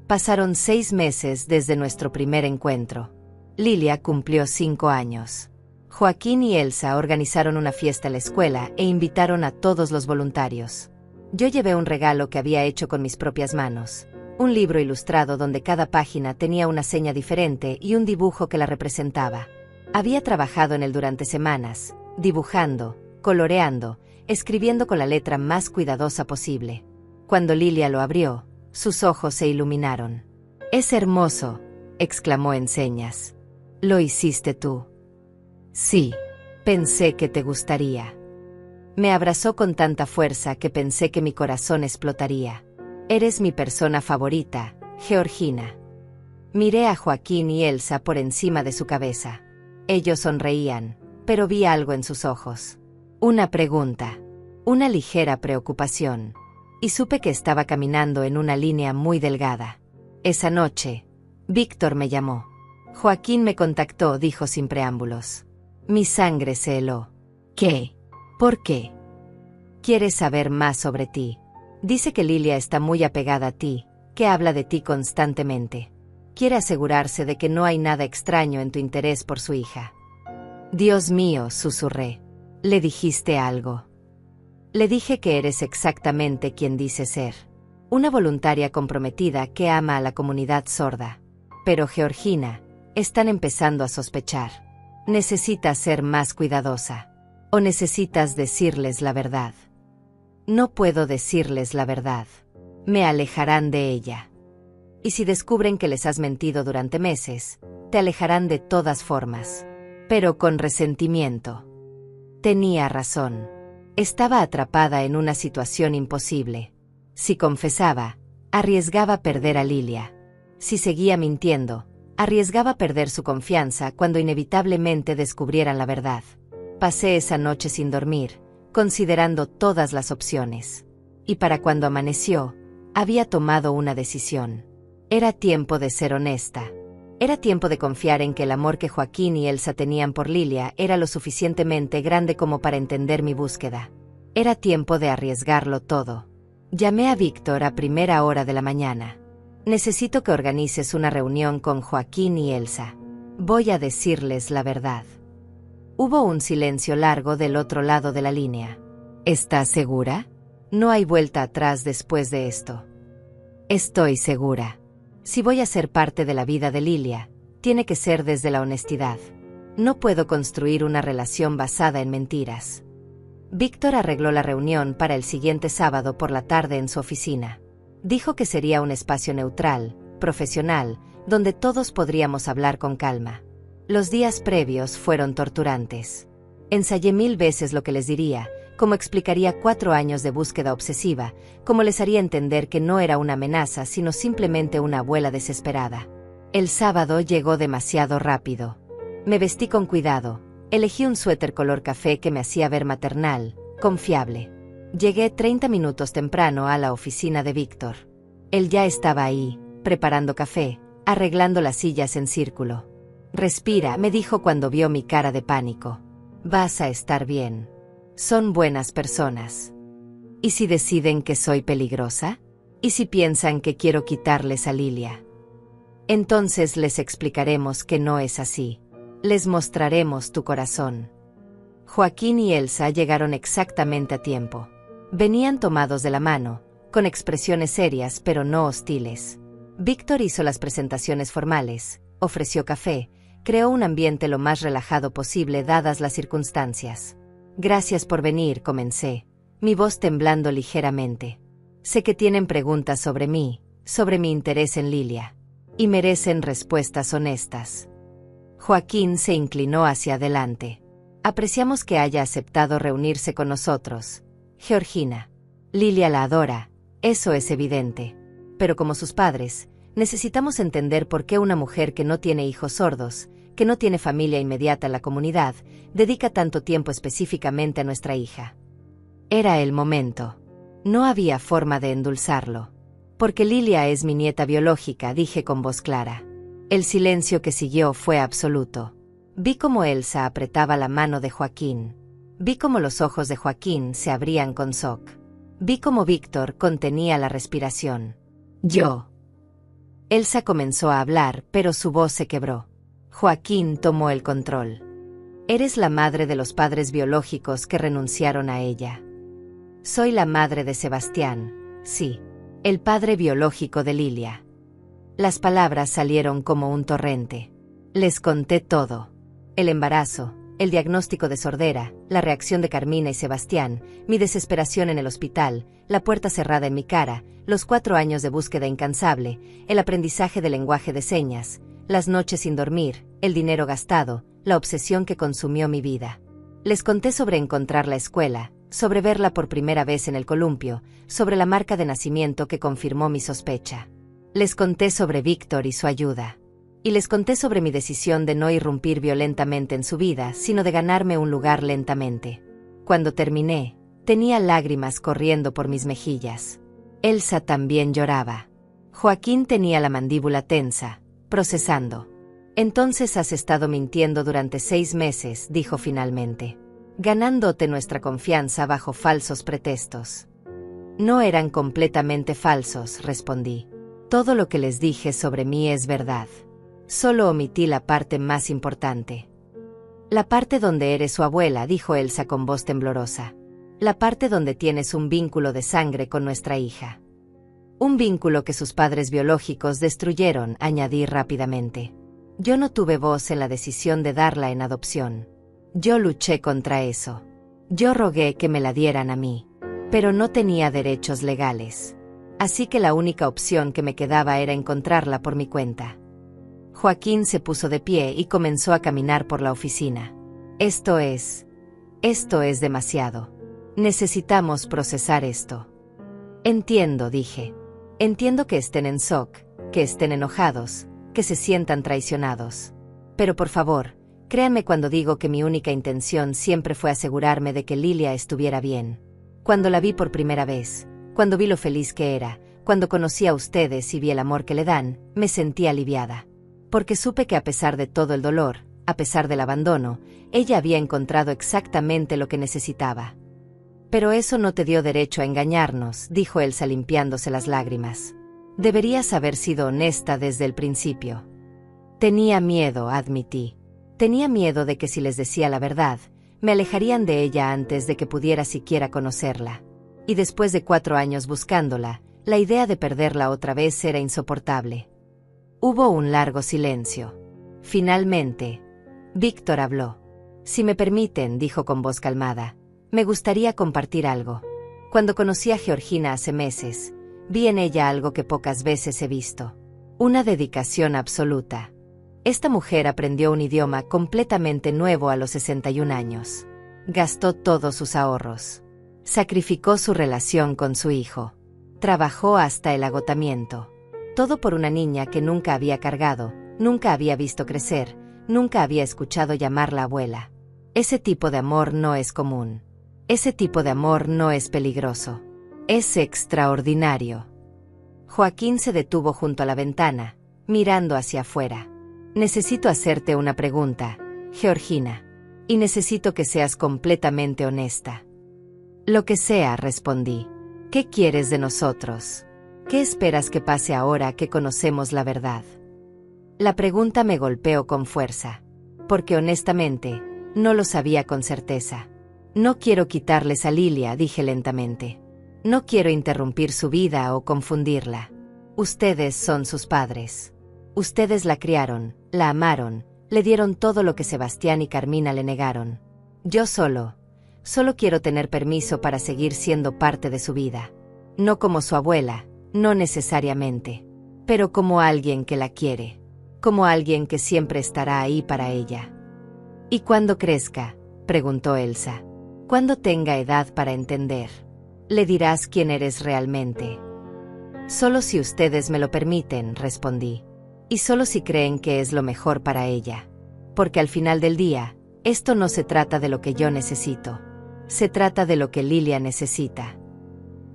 Pasaron 6 meses desde nuestro primer encuentro. Lilia cumplió 5 años. Joaquín y Elsa organizaron una fiesta en la escuela e invitaron a todos los voluntarios. Yo llevé un regalo que había hecho con mis propias manos. Un libro ilustrado donde cada página tenía una seña diferente y un dibujo que la representaba. Había trabajado en él durante semanas, dibujando, coloreando, escribiendo con la letra más cuidadosa posible. Cuando Lilia lo abrió, sus ojos se iluminaron. «Es hermoso», exclamó en señas. «¿Lo hiciste tú?» «Sí, pensé que te gustaría». Me abrazó con tanta fuerza que pensé que mi corazón explotaría. «Eres mi persona favorita, Georgina». Miré a Joaquín y Elsa por encima de su cabeza. Ellos sonreían, pero vi algo en sus ojos. Una pregunta, una ligera preocupación, y supe que estaba caminando en una línea muy delgada. Esa noche, Víctor me llamó. Joaquín me contactó, dijo sin preámbulos. Mi sangre se heló. ¿Qué? ¿Por qué? Quiere saber más sobre ti. Dice que Lilia está muy apegada a ti, que habla de ti constantemente. Quiere asegurarse de que no hay nada extraño en tu interés por su hija. Dios mío, susurré. ¿Le dijiste algo? Le dije que eres exactamente quien dice ser. Una voluntaria comprometida que ama a la comunidad sorda. Pero Georgina, están empezando a sospechar. Necesitas ser más cuidadosa. ¿O necesitas decirles la verdad? No puedo decirles la verdad. Me alejarán de ella. Y si descubren que les has mentido durante meses, te alejarán de todas formas. Pero con resentimiento. Tenía razón. Estaba atrapada en una situación imposible. Si confesaba, arriesgaba perder a Lilia. Si seguía mintiendo, arriesgaba perder su confianza cuando inevitablemente descubrieran la verdad. Pasé esa noche sin dormir, considerando todas las opciones. Y para cuando amaneció, había tomado una decisión. Era tiempo de ser honesta. Era tiempo de confiar en que el amor que Joaquín y Elsa tenían por Lilia era lo suficientemente grande como para entender mi búsqueda. Era tiempo de arriesgarlo todo. Llamé a Víctor a primera hora de la mañana. Necesito que organices una reunión con Joaquín y Elsa. Voy a decirles la verdad. Hubo un silencio largo del otro lado de la línea. ¿Estás segura? No hay vuelta atrás después de esto. Estoy segura. Si voy a ser parte de la vida de Lilia, tiene que ser desde la honestidad. No puedo construir una relación basada en mentiras. Víctor arregló la reunión para el siguiente sábado por la tarde en su oficina. Dijo que sería un espacio neutral, profesional, donde todos podríamos hablar con calma. Los días previos fueron torturantes. Ensayé 1000 veces lo que les diría, cómo explicaría 4 años de búsqueda obsesiva, cómo les haría entender que no era una amenaza sino simplemente una abuela desesperada. El sábado llegó demasiado rápido. Me vestí con cuidado, elegí un suéter color café que me hacía ver maternal, confiable. Llegué 30 minutos temprano a la oficina de Víctor. Él ya estaba ahí, preparando café, arreglando las sillas en círculo. Respira, me dijo cuando vio mi cara de pánico. Vas a estar bien. Son buenas personas. ¿Y si deciden que soy peligrosa? ¿Y si piensan que quiero quitarles a Lilia? Entonces les explicaremos que no es así. Les mostraremos tu corazón. Joaquín y Elsa llegaron exactamente a tiempo. Venían tomados de la mano, con expresiones serias pero no hostiles. Víctor hizo las presentaciones formales, ofreció café, creó un ambiente lo más relajado posible dadas las circunstancias. Gracias por venir, comencé, mi voz temblando ligeramente. Sé que tienen preguntas sobre mí, sobre mi interés en Lilia, y merecen respuestas honestas. Joaquín se inclinó hacia adelante. Apreciamos que haya aceptado reunirse con nosotros, Georgina. Lilia la adora, eso es evidente. Pero como sus padres, necesitamos entender por qué una mujer que no tiene hijos sordos, que no tiene familia inmediata en la comunidad, dedica tanto tiempo específicamente a nuestra hija. Era el momento. No había forma de endulzarlo. Porque Lilia es mi nieta biológica, dije con voz clara. El silencio que siguió fue absoluto. Vi cómo Elsa apretaba la mano de Joaquín. Vi cómo los ojos de Joaquín se abrían con shock. Vi cómo Víctor contenía la respiración. Yo. Elsa comenzó a hablar, pero su voz se quebró. Joaquín tomó el control. Eres la madre de los padres biológicos que renunciaron a ella. Soy la madre de Sebastián, sí. El padre biológico de Lilia. Las palabras salieron como un torrente. Les conté todo. El embarazo, el diagnóstico de sordera, la reacción de Carmina y Sebastián, mi desesperación en el hospital, la puerta cerrada en mi cara, los 4 años de búsqueda incansable, el aprendizaje del lenguaje de señas, las noches sin dormir, el dinero gastado, la obsesión que consumió mi vida. Les conté sobre encontrar la escuela, sobre verla por primera vez en el columpio, sobre la marca de nacimiento que confirmó mi sospecha. Les conté sobre Víctor y su ayuda. Y les conté sobre mi decisión de no irrumpir violentamente en su vida, sino de ganarme un lugar lentamente. Cuando terminé, tenía lágrimas corriendo por mis mejillas. Elsa también lloraba. Joaquín tenía la mandíbula tensa, procesando. Entonces has estado mintiendo durante 6 meses, dijo finalmente. Ganándote nuestra confianza bajo falsos pretextos. No eran completamente falsos, respondí. Todo lo que les dije sobre mí es verdad. Solo omití la parte más importante. La parte donde eres su abuela, dijo Elsa con voz temblorosa. La parte donde tienes un vínculo de sangre con nuestra hija. Un vínculo que sus padres biológicos destruyeron, añadí rápidamente. Yo no tuve voz en la decisión de darla en adopción. Yo luché contra eso. Yo rogué que me la dieran a mí. Pero no tenía derechos legales. Así que la única opción que me quedaba era encontrarla por mi cuenta. Joaquín se puso de pie y comenzó a caminar por la oficina. Esto es demasiado. Necesitamos procesar esto. Entiendo, dije. Entiendo que estén en shock, que estén enojados, que se sientan traicionados. Pero por favor, créanme cuando digo que mi única intención siempre fue asegurarme de que Lilia estuviera bien. Cuando la vi por primera vez, cuando vi lo feliz que era, cuando conocí a ustedes y vi el amor que le dan, me sentí aliviada. Porque supe que a pesar de todo el dolor, a pesar del abandono, ella había encontrado exactamente lo que necesitaba. Pero eso no te dio derecho a engañarnos, dijo Elsa limpiándose las lágrimas. Deberías haber sido honesta desde el principio. Tenía miedo, admití. Tenía miedo de que si les decía la verdad, me alejarían de ella antes de que pudiera siquiera conocerla. Y después de 4 años buscándola, la idea de perderla otra vez era insoportable. Hubo un largo silencio. Finalmente, Víctor habló. Si me permiten, dijo con voz calmada, me gustaría compartir algo. Cuando conocí a Georgina hace meses, vi en ella algo que pocas veces he visto. Una dedicación absoluta. Esta mujer aprendió un idioma completamente nuevo a los 61 años. Gastó todos sus ahorros. Sacrificó su relación con su hijo. Trabajó hasta el agotamiento. Todo por una niña que nunca había cargado, nunca había visto crecer, nunca había escuchado llamarla abuela. Ese tipo de amor no es común. Ese tipo de amor no es peligroso. Es extraordinario. Joaquín se detuvo junto a la ventana, mirando hacia afuera. Necesito hacerte una pregunta, Georgina. Y necesito que seas completamente honesta. Lo que sea, respondí. ¿Qué quieres de nosotros? ¿Qué esperas que pase ahora que conocemos la verdad? La pregunta me golpeó con fuerza. Porque honestamente, no lo sabía con certeza. No quiero quitarles a Lilia, dije lentamente. No quiero interrumpir su vida o confundirla. Ustedes son sus padres. Ustedes la criaron, la amaron, le dieron todo lo que Sebastián y Carmina le negaron. Yo solo quiero tener permiso para seguir siendo parte de su vida. No como su abuela, no necesariamente, pero como alguien que la quiere, como alguien que siempre estará ahí para ella. ¿Y cuando crezca?, preguntó Elsa. Cuando tenga edad para entender, le dirás quién eres realmente. Solo si ustedes me lo permiten, respondí. Y solo si creen que es lo mejor para ella. Porque al final del día, esto no se trata de lo que yo necesito. Se trata de lo que Lilia necesita.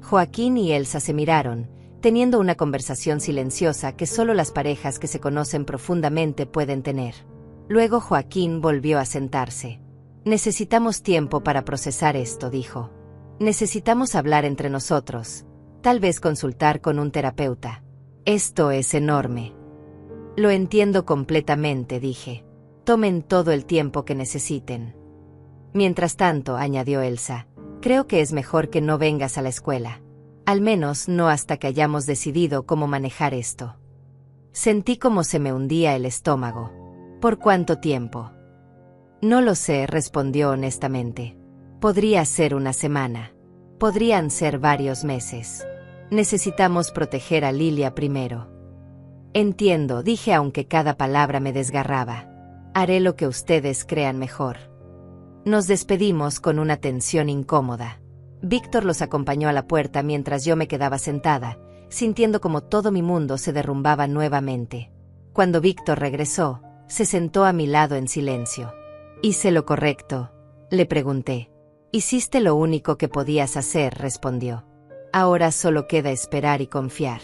Joaquín y Elsa se miraron, teniendo una conversación silenciosa que solo las parejas que se conocen profundamente pueden tener. Luego Joaquín volvió a sentarse. Necesitamos tiempo para procesar esto, dijo. Necesitamos hablar entre nosotros, tal vez consultar con un terapeuta. Esto es enorme. Lo entiendo completamente, dije. Tomen todo el tiempo que necesiten. Mientras tanto, añadió Elsa, creo que es mejor que no vengas a la escuela. Al menos no hasta que hayamos decidido cómo manejar esto. Sentí como se me hundía el estómago. ¿Por cuánto tiempo? No lo sé, respondió honestamente. Podría ser una semana. Podrían ser varios meses. Necesitamos proteger a Lilia primero. Entiendo, dije aunque cada palabra me desgarraba. Haré lo que ustedes crean mejor. Nos despedimos con una tensión incómoda. Víctor los acompañó a la puerta mientras yo me quedaba sentada, sintiendo como todo mi mundo se derrumbaba nuevamente. Cuando Víctor regresó, se sentó a mi lado en silencio. ¿Hice lo correcto?, le pregunté. Hiciste lo único que podías hacer, respondió. Ahora solo queda esperar y confiar.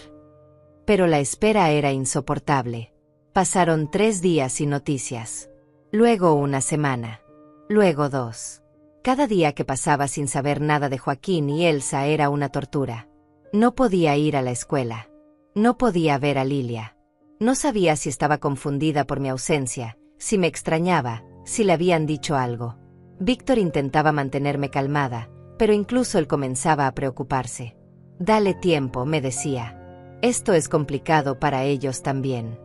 Pero la espera era insoportable. Pasaron 3 días sin noticias. Luego una semana. Luego 2. Cada día que pasaba sin saber nada de Joaquín y Elsa era una tortura. No podía ir a la escuela. No podía ver a Lilia. No sabía si estaba confundida por mi ausencia, si me extrañaba, si le habían dicho algo. Víctor intentaba mantenerme calmada, pero incluso él comenzaba a preocuparse. Dale tiempo, me decía. Esto es complicado para ellos también.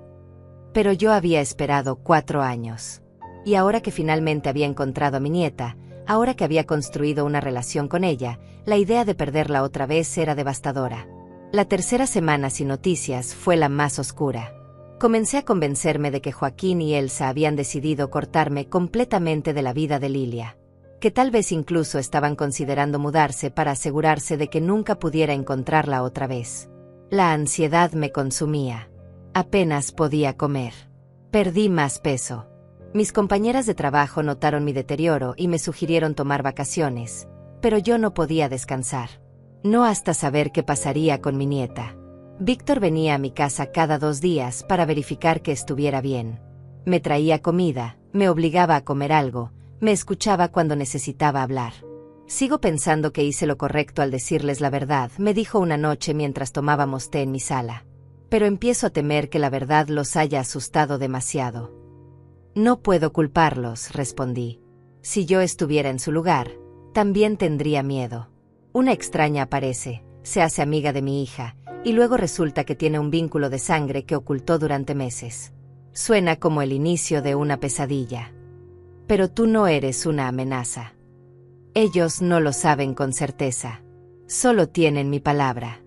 Pero yo había esperado 4 años. Y ahora que finalmente había encontrado a mi nieta, ahora que había construido una relación con ella, la idea de perderla otra vez era devastadora. La tercera semana sin noticias fue la más oscura. Comencé a convencerme de que Joaquín y Elsa habían decidido cortarme completamente de la vida de Lilia. Que tal vez incluso estaban considerando mudarse para asegurarse de que nunca pudiera encontrarla otra vez. La ansiedad me consumía. Apenas podía comer. Perdí más peso. Mis compañeras de trabajo notaron mi deterioro y me sugirieron tomar vacaciones, pero yo no podía descansar. No hasta saber qué pasaría con mi nieta. Víctor venía a mi casa cada 2 días para verificar que estuviera bien. Me traía comida, me obligaba a comer algo, me escuchaba cuando necesitaba hablar. Sigo pensando que hice lo correcto al decirles la verdad, me dijo una noche mientras tomábamos té en mi sala. Pero empiezo a temer que la verdad los haya asustado demasiado. No puedo culparlos, respondí. Si yo estuviera en su lugar, también tendría miedo. Una extraña aparece, se hace amiga de mi hija, y luego resulta que tiene un vínculo de sangre que ocultó durante meses. Suena como el inicio de una pesadilla. Pero tú no eres una amenaza. Ellos no lo saben con certeza. Solo tienen mi palabra.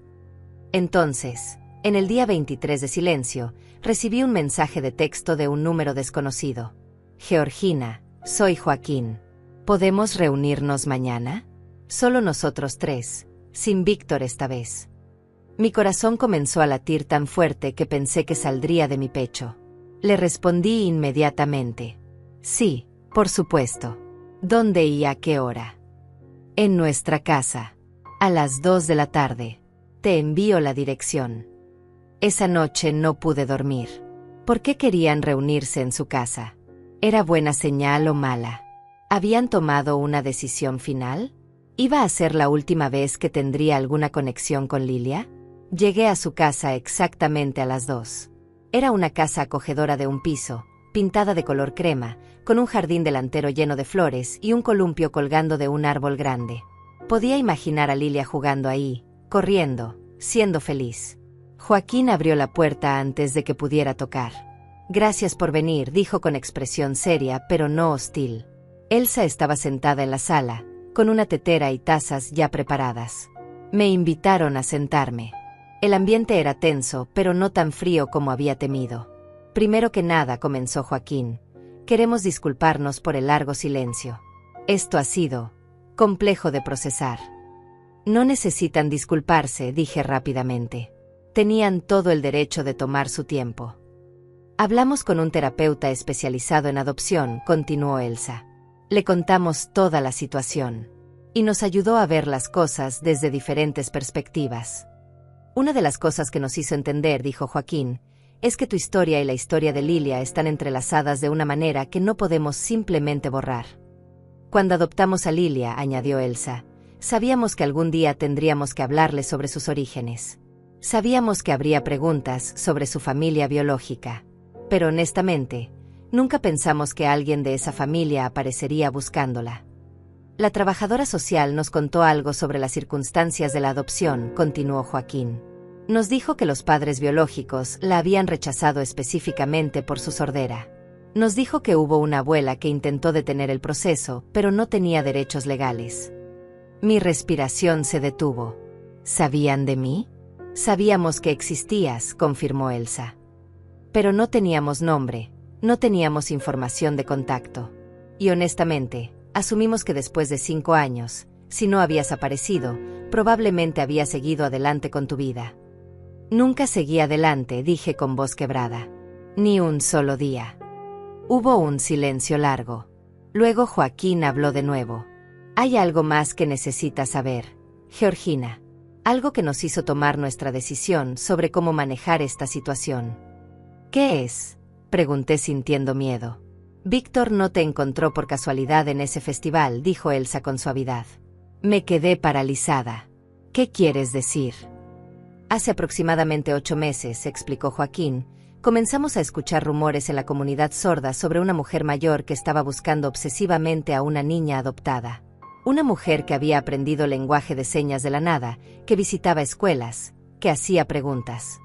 Entonces, en el día 23 de silencio, recibí un mensaje de texto de un número desconocido. Georgina, soy Joaquín. ¿Podemos reunirnos mañana? Solo nosotros 3, sin Víctor esta vez. Mi corazón comenzó a latir tan fuerte que pensé que saldría de mi pecho. Le respondí inmediatamente. Sí, por supuesto. ¿Dónde y a qué hora? En nuestra casa. A las 2 de la tarde. Te envío la dirección. Esa noche no pude dormir. ¿Por qué querían reunirse en su casa? ¿Era buena señal o mala? ¿Habían tomado una decisión final? ¿Iba a ser la última vez que tendría alguna conexión con Lilia? Llegué a su casa exactamente a las 2. Era una casa acogedora de un piso, pintada de color crema, con un jardín delantero lleno de flores y un columpio colgando de un árbol grande. Podía imaginar a Lilia jugando ahí, corriendo, siendo feliz. Joaquín abrió la puerta antes de que pudiera tocar. «Gracias por venir», dijo con expresión seria pero no hostil. Elsa estaba sentada en la sala, con una tetera y tazas ya preparadas. Me invitaron a sentarme. El ambiente era tenso, pero no tan frío como había temido. «Primero que nada», comenzó Joaquín, «queremos disculparnos por el largo silencio. Esto ha sido complejo de procesar». «No necesitan disculparse», dije rápidamente. Tenían todo el derecho de tomar su tiempo. «Hablamos con un terapeuta especializado en adopción», continuó Elsa. «Le contamos toda la situación. Y nos ayudó a ver las cosas desde diferentes perspectivas. Una de las cosas que nos hizo entender», dijo Joaquín, «es que tu historia y la historia de Lilia están entrelazadas de una manera que no podemos simplemente borrar. Cuando adoptamos a Lilia», añadió Elsa, «sabíamos que algún día tendríamos que hablarle sobre sus orígenes. Sabíamos que habría preguntas sobre su familia biológica. Pero honestamente, nunca pensamos que alguien de esa familia aparecería buscándola». «La trabajadora social nos contó algo sobre las circunstancias de la adopción», continuó Joaquín. «Nos dijo que los padres biológicos la habían rechazado específicamente por su sordera. Nos dijo que hubo una abuela que intentó detener el proceso, pero no tenía derechos legales». Mi respiración se detuvo. «¿Sabían de mí?» «Sabíamos que existías», confirmó Elsa. «Pero no teníamos nombre, no teníamos información de contacto. Y honestamente, asumimos que después de 5 años, si no habías aparecido, probablemente habías seguido adelante con tu vida». «Nunca seguí adelante», dije con voz quebrada. «Ni un solo día». Hubo un silencio largo. Luego Joaquín habló de nuevo. «Hay algo más que necesitas saber, Georgina. Algo que nos hizo tomar nuestra decisión sobre cómo manejar esta situación». «¿Qué es?», pregunté sintiendo miedo. «Víctor no te encontró por casualidad en ese festival», dijo Elsa con suavidad. Me quedé paralizada. «¿Qué quieres decir?». «Hace aproximadamente 8 meses», explicó Joaquín, «comenzamos a escuchar rumores en la comunidad sorda sobre una mujer mayor que estaba buscando obsesivamente a una niña adoptada. Una mujer que había aprendido lenguaje de señas de la nada, que visitaba escuelas, que hacía preguntas.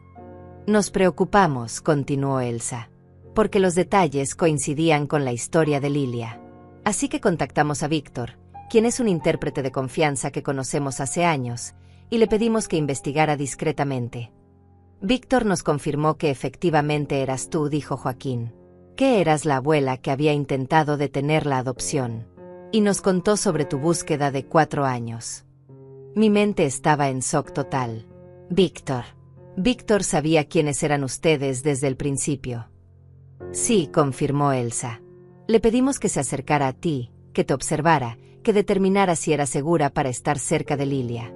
Nos preocupamos», continuó Elsa, «porque los detalles coincidían con la historia de Lilia. Así que contactamos a Víctor, quien es un intérprete de confianza que conocemos hace años, y le pedimos que investigara discretamente. Víctor nos confirmó que efectivamente eras tú», dijo Joaquín, «que eras la abuela que había intentado detener la adopción. Y nos contó sobre tu búsqueda de 4 años. Mi mente estaba en shock total. Víctor sabía quiénes eran ustedes desde el principio». «Sí», confirmó Elsa. «Le pedimos que se acercara a ti, que te observara, que determinara si era segura para estar cerca de Lilia.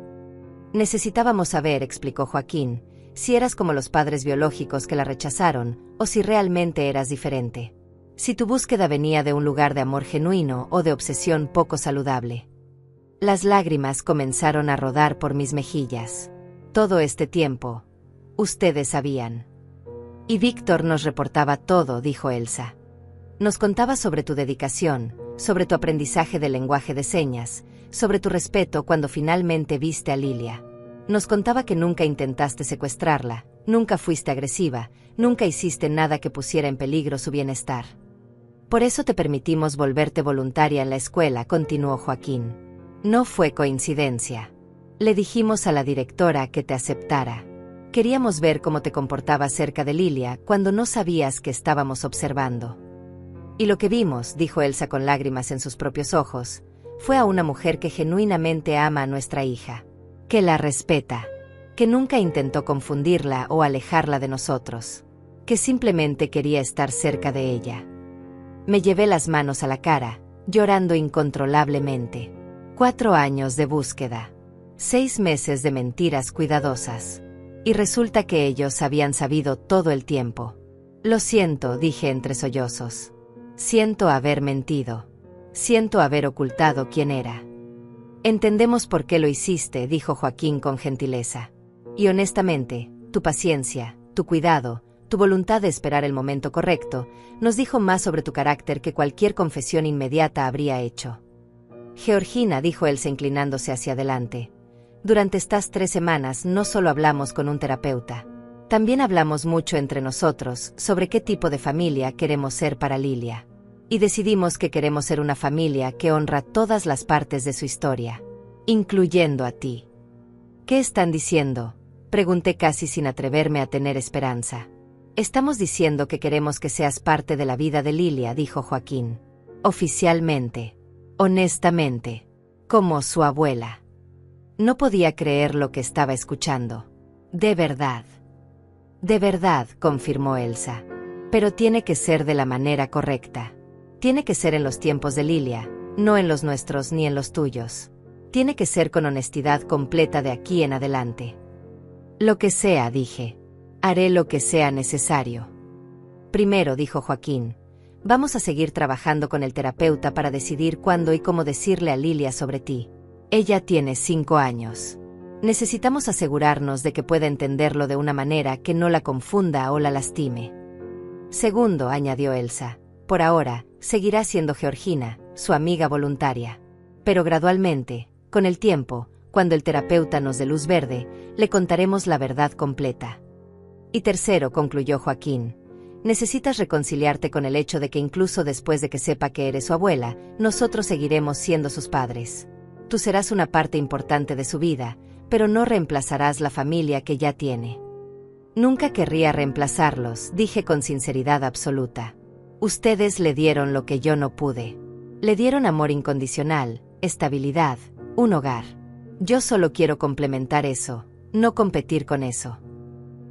Necesitábamos saber», explicó Joaquín, «si eras como los padres biológicos que la rechazaron, o si realmente eras diferente. Si tu búsqueda venía de un lugar de amor genuino o de obsesión poco saludable». Las lágrimas comenzaron a rodar por mis mejillas. «Todo este tiempo, ustedes sabían. Y Víctor nos reportaba todo», dijo Elsa. «Nos contaba sobre tu dedicación, sobre tu aprendizaje del lenguaje de señas, sobre tu respeto cuando finalmente viste a Lilia. Nos contaba que nunca intentaste secuestrarla, nunca fuiste agresiva, nunca hiciste nada que pusiera en peligro su bienestar. Por eso te permitimos volverte voluntaria en la escuela», continuó Joaquín. «No fue coincidencia. Le dijimos a la directora que te aceptara. Queríamos ver cómo te comportabas cerca de Lilia cuando no sabías que estábamos observando. Y lo que vimos», dijo Elsa con lágrimas en sus propios ojos, «fue a una mujer que genuinamente ama a nuestra hija, que la respeta, que nunca intentó confundirla o alejarla de nosotros, que simplemente quería estar cerca de ella». Me llevé las manos a la cara, llorando incontrolablemente. 4 años de búsqueda. 6 meses de mentiras cuidadosas. Y resulta que ellos habían sabido todo el tiempo. «Lo siento», dije entre sollozos. «Siento haber mentido. Siento haber ocultado quién era». «Entendemos por qué lo hiciste», dijo Joaquín con gentileza. «Y honestamente, tu paciencia, tu cuidado, tu voluntad de esperar el momento correcto, nos dijo más sobre tu carácter que cualquier confesión inmediata habría hecho». Georgina, dijo Elsa inclinándose hacia adelante. Durante estas 3 semanas no solo hablamos con un terapeuta. También hablamos mucho entre nosotros sobre qué tipo de familia queremos ser para Lilia. Y decidimos que queremos ser una familia que honra todas las partes de su historia, incluyendo a ti. ¿Qué están diciendo?, pregunté casi sin atreverme a tener esperanza. Estamos diciendo que queremos que seas parte de la vida de Lilia, dijo Joaquín. Oficialmente. Honestamente. Como su abuela. No podía creer lo que estaba escuchando. De verdad. De verdad, confirmó Elsa. Pero tiene que ser de la manera correcta. Tiene que ser en los tiempos de Lilia, no en los nuestros ni en los tuyos. Tiene que ser con honestidad completa de aquí en adelante. Lo que sea, dije. Haré lo que sea necesario. Primero, dijo Joaquín, vamos a seguir trabajando con el terapeuta para decidir cuándo y cómo decirle a Lilia sobre ti. Ella tiene 5 años. Necesitamos asegurarnos de que pueda entenderlo de una manera que no la confunda o la lastime. Segundo, añadió Elsa, por ahora, seguirá siendo Georgina, su amiga voluntaria. Pero gradualmente, con el tiempo, cuando el terapeuta nos dé luz verde, le contaremos la verdad completa. Y tercero, concluyó Joaquín, necesitas reconciliarte con el hecho de que incluso después de que sepa que eres su abuela, nosotros seguiremos siendo sus padres. Tú serás una parte importante de su vida, pero no reemplazarás la familia que ya tiene. Nunca querría reemplazarlos, dije con sinceridad absoluta. Ustedes le dieron lo que yo no pude. Le dieron amor incondicional, estabilidad, un hogar. Yo solo quiero complementar eso, no competir con eso.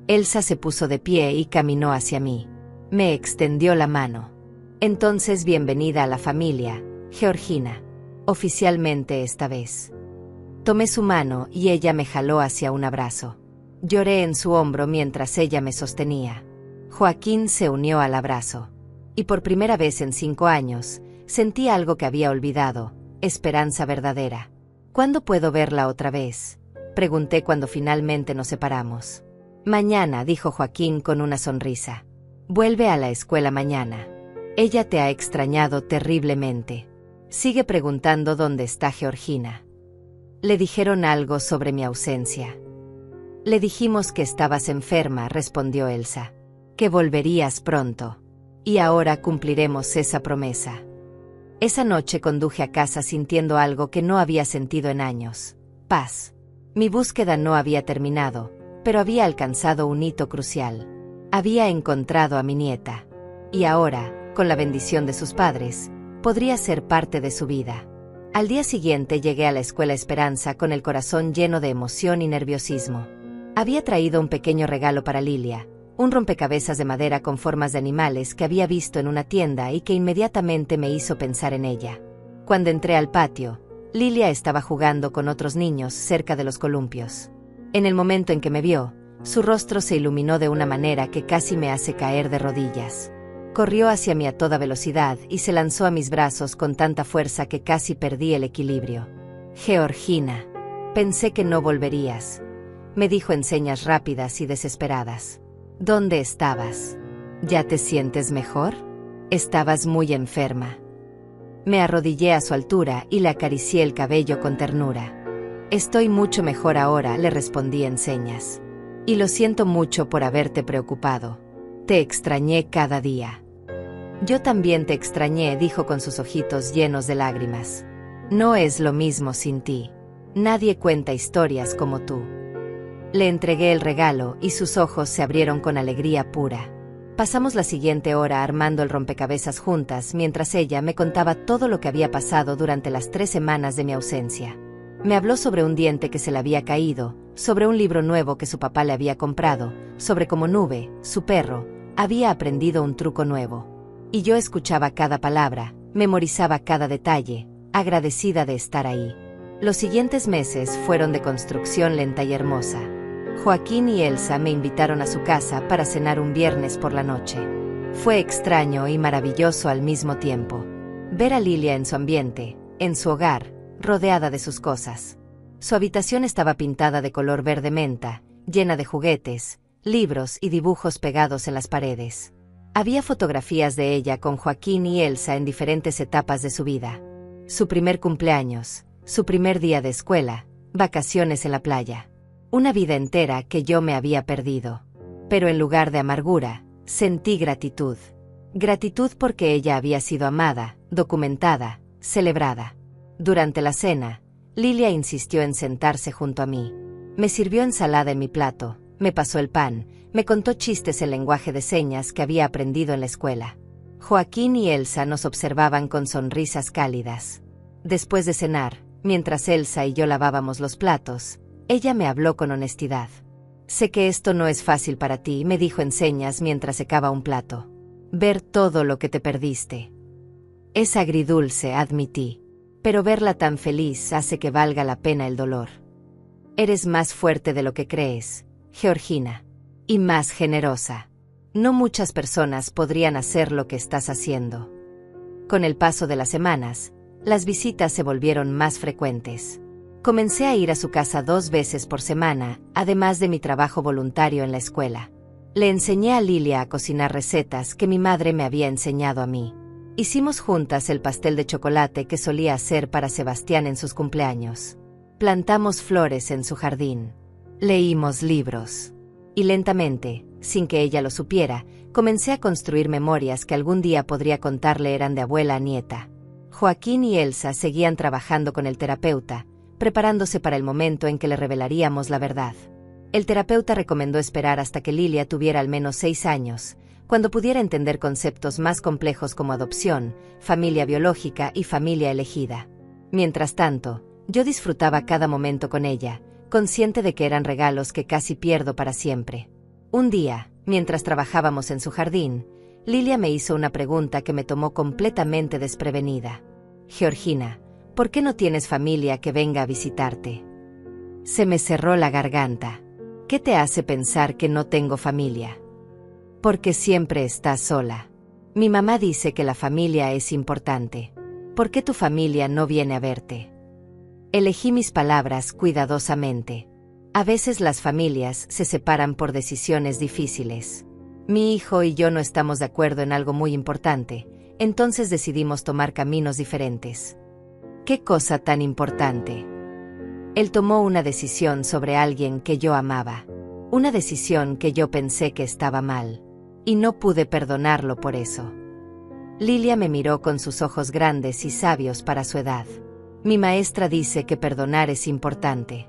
Elsa se puso de pie y caminó hacia mí. Me extendió la mano. Entonces, bienvenida a la familia, Georgina. Oficialmente esta vez. Tomé su mano y ella me jaló hacia un abrazo. Lloré en su hombro mientras ella me sostenía. Joaquín se unió al abrazo. Y por primera vez en 5 años, sentí algo que había olvidado, esperanza verdadera. ¿Cuándo puedo verla otra vez?, pregunté cuando finalmente nos separamos. Mañana, dijo Joaquín con una sonrisa. Vuelve a la escuela mañana. Ella te ha extrañado terriblemente. Sigue preguntando dónde está Georgina. Le dijeron algo sobre mi ausencia. Le dijimos que estabas enferma, respondió Elsa. Que volverías pronto. Y ahora cumpliremos esa promesa. Esa noche conduje a casa sintiendo algo que no había sentido en años. Paz. Mi búsqueda no había terminado, pero había alcanzado un hito crucial. Había encontrado a mi nieta. Y ahora, con la bendición de sus padres, podría ser parte de su vida. Al día siguiente llegué a la escuela Esperanza con el corazón lleno de emoción y nerviosismo. Había traído un pequeño regalo para Lilia, un rompecabezas de madera con formas de animales que había visto en una tienda y que inmediatamente me hizo pensar en ella. Cuando entré al patio, Lilia estaba jugando con otros niños cerca de los columpios. En el momento en que me vio, su rostro se iluminó de una manera que casi me hace caer de rodillas. Corrió hacia mí a toda velocidad y se lanzó a mis brazos con tanta fuerza que casi perdí el equilibrio. Georgina, pensé que no volverías, me dijo en señas rápidas y desesperadas. ¿Dónde estabas? ¿Ya te sientes mejor? Estabas muy enferma. Me arrodillé a su altura y le acaricié el cabello con ternura. Estoy mucho mejor ahora, le respondí en señas. Y lo siento mucho por haberte preocupado. Te extrañé cada día. Yo también te extrañé, dijo con sus ojitos llenos de lágrimas. No es lo mismo sin ti. Nadie cuenta historias como tú. Le entregué el regalo y sus ojos se abrieron con alegría pura. Pasamos la siguiente hora armando el rompecabezas juntas mientras ella me contaba todo lo que había pasado durante las 3 semanas de mi ausencia. Me habló sobre un diente que se le había caído, sobre un libro nuevo que su papá le había comprado, sobre cómo Nube, su perro, había aprendido un truco nuevo. Y yo escuchaba cada palabra, memorizaba cada detalle, agradecida de estar ahí. Los siguientes meses fueron de construcción lenta y hermosa. Joaquín y Elsa me invitaron a su casa para cenar un viernes por la noche. Fue extraño y maravilloso al mismo tiempo. Ver a Lilia en su ambiente, en su hogar, rodeada de sus cosas. Su habitación estaba pintada de color verde menta, llena de juguetes, libros y dibujos pegados en las paredes. Había fotografías de ella con Joaquín y Elsa en diferentes etapas de su vida. Su primer cumpleaños, su primer día de escuela, vacaciones en la playa. Una vida entera que yo me había perdido. Pero en lugar de amargura, sentí gratitud. Gratitud porque ella había sido amada, documentada, celebrada. Durante la cena, Lilia insistió en sentarse junto a mí. Me sirvió ensalada en mi plato, me pasó el pan, me contó chistes en lenguaje de señas que había aprendido en la escuela. Joaquín y Elsa nos observaban con sonrisas cálidas. Después de cenar, mientras Elsa y yo lavábamos los platos, ella me habló con honestidad. Sé que esto no es fácil para ti, me dijo en señas mientras secaba un plato. Ver todo lo que te perdiste. Es agridulce, admití. Pero verla tan feliz hace que valga la pena el dolor. Eres más fuerte de lo que crees, Georgina. Y más generosa. No muchas personas podrían hacer lo que estás haciendo. Con el paso de las semanas, las visitas se volvieron más frecuentes. Comencé a ir a su casa 2 veces por semana, además de mi trabajo voluntario en la escuela. Le enseñé a Lilia a cocinar recetas que mi madre me había enseñado a mí. Hicimos juntas el pastel de chocolate que solía hacer para Sebastián en sus cumpleaños. Plantamos flores en su jardín. Leímos libros. Y lentamente, sin que ella lo supiera, comencé a construir memorias que algún día podría contarle eran de abuela a nieta. Joaquín y Elsa seguían trabajando con el terapeuta, preparándose para el momento en que le revelaríamos la verdad. El terapeuta recomendó esperar hasta que Lilia tuviera al menos 6 años, cuando pudiera entender conceptos más complejos como adopción, familia biológica y familia elegida. Mientras tanto, yo disfrutaba cada momento con ella, consciente de que eran regalos que casi pierdo para siempre. Un día, mientras trabajábamos en su jardín, Lilia me hizo una pregunta que me tomó completamente desprevenida. Georgina, ¿por qué no tienes familia que venga a visitarte? Se me cerró la garganta. ¿Qué te hace pensar que no tengo familia? Porque siempre estás sola. Mi mamá dice que la familia es importante. ¿Por qué tu familia no viene a verte? Elegí mis palabras cuidadosamente. A veces las familias se separan por decisiones difíciles. Mi hijo y yo no estamos de acuerdo en algo muy importante, entonces decidimos tomar caminos diferentes. ¿Qué cosa tan importante? Él tomó una decisión sobre alguien que yo amaba. Una decisión que yo pensé que estaba mal. Y no pude perdonarlo por eso. Lilia me miró con sus ojos grandes y sabios para su edad. Mi maestra dice que perdonar es importante.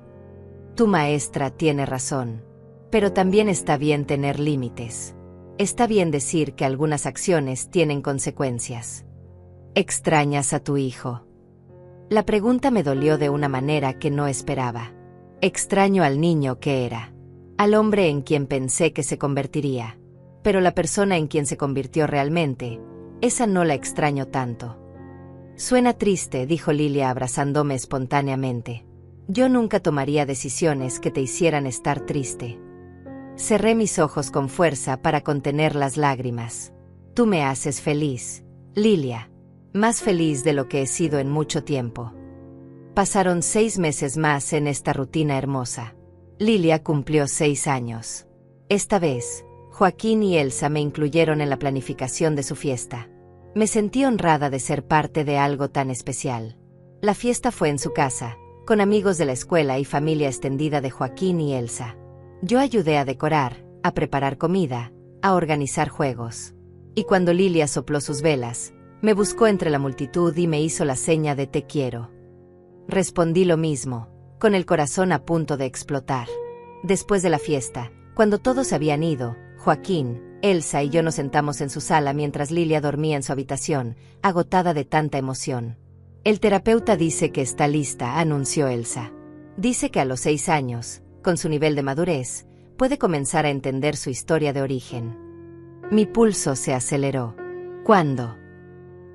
Tu maestra tiene razón. Pero también está bien tener límites. Está bien decir que algunas acciones tienen consecuencias. ¿Extrañas a tu hijo? La pregunta me dolió de una manera que no esperaba. Extraño al niño que era. Al hombre en quien pensé que se convertiría. Pero la persona en quien se convirtió realmente, esa no la extraño tanto. Suena triste, dijo Lilia abrazándome espontáneamente. Yo nunca tomaría decisiones que te hicieran estar triste. Cerré mis ojos con fuerza para contener las lágrimas. Tú me haces feliz, Lilia. Más feliz de lo que he sido en mucho tiempo. Pasaron 6 meses más en esta rutina hermosa. Lilia cumplió 6 años. Esta vez, Joaquín y Elsa me incluyeron en la planificación de su fiesta. Me sentí honrada de ser parte de algo tan especial. La fiesta fue en su casa, con amigos de la escuela y familia extendida de Joaquín y Elsa. Yo ayudé a decorar, a preparar comida, a organizar juegos. Y cuando Lilia sopló sus velas, me buscó entre la multitud y me hizo la seña de te quiero. Respondí lo mismo, con el corazón a punto de explotar. Después de la fiesta, cuando todos se habían ido, Joaquín, Elsa y yo nos sentamos en su sala mientras Lilia dormía en su habitación, agotada de tanta emoción. El terapeuta dice que está lista, anunció Elsa. Dice que a los 6 años, con su nivel de madurez, puede comenzar a entender su historia de origen. Mi pulso se aceleró. ¿Cuándo?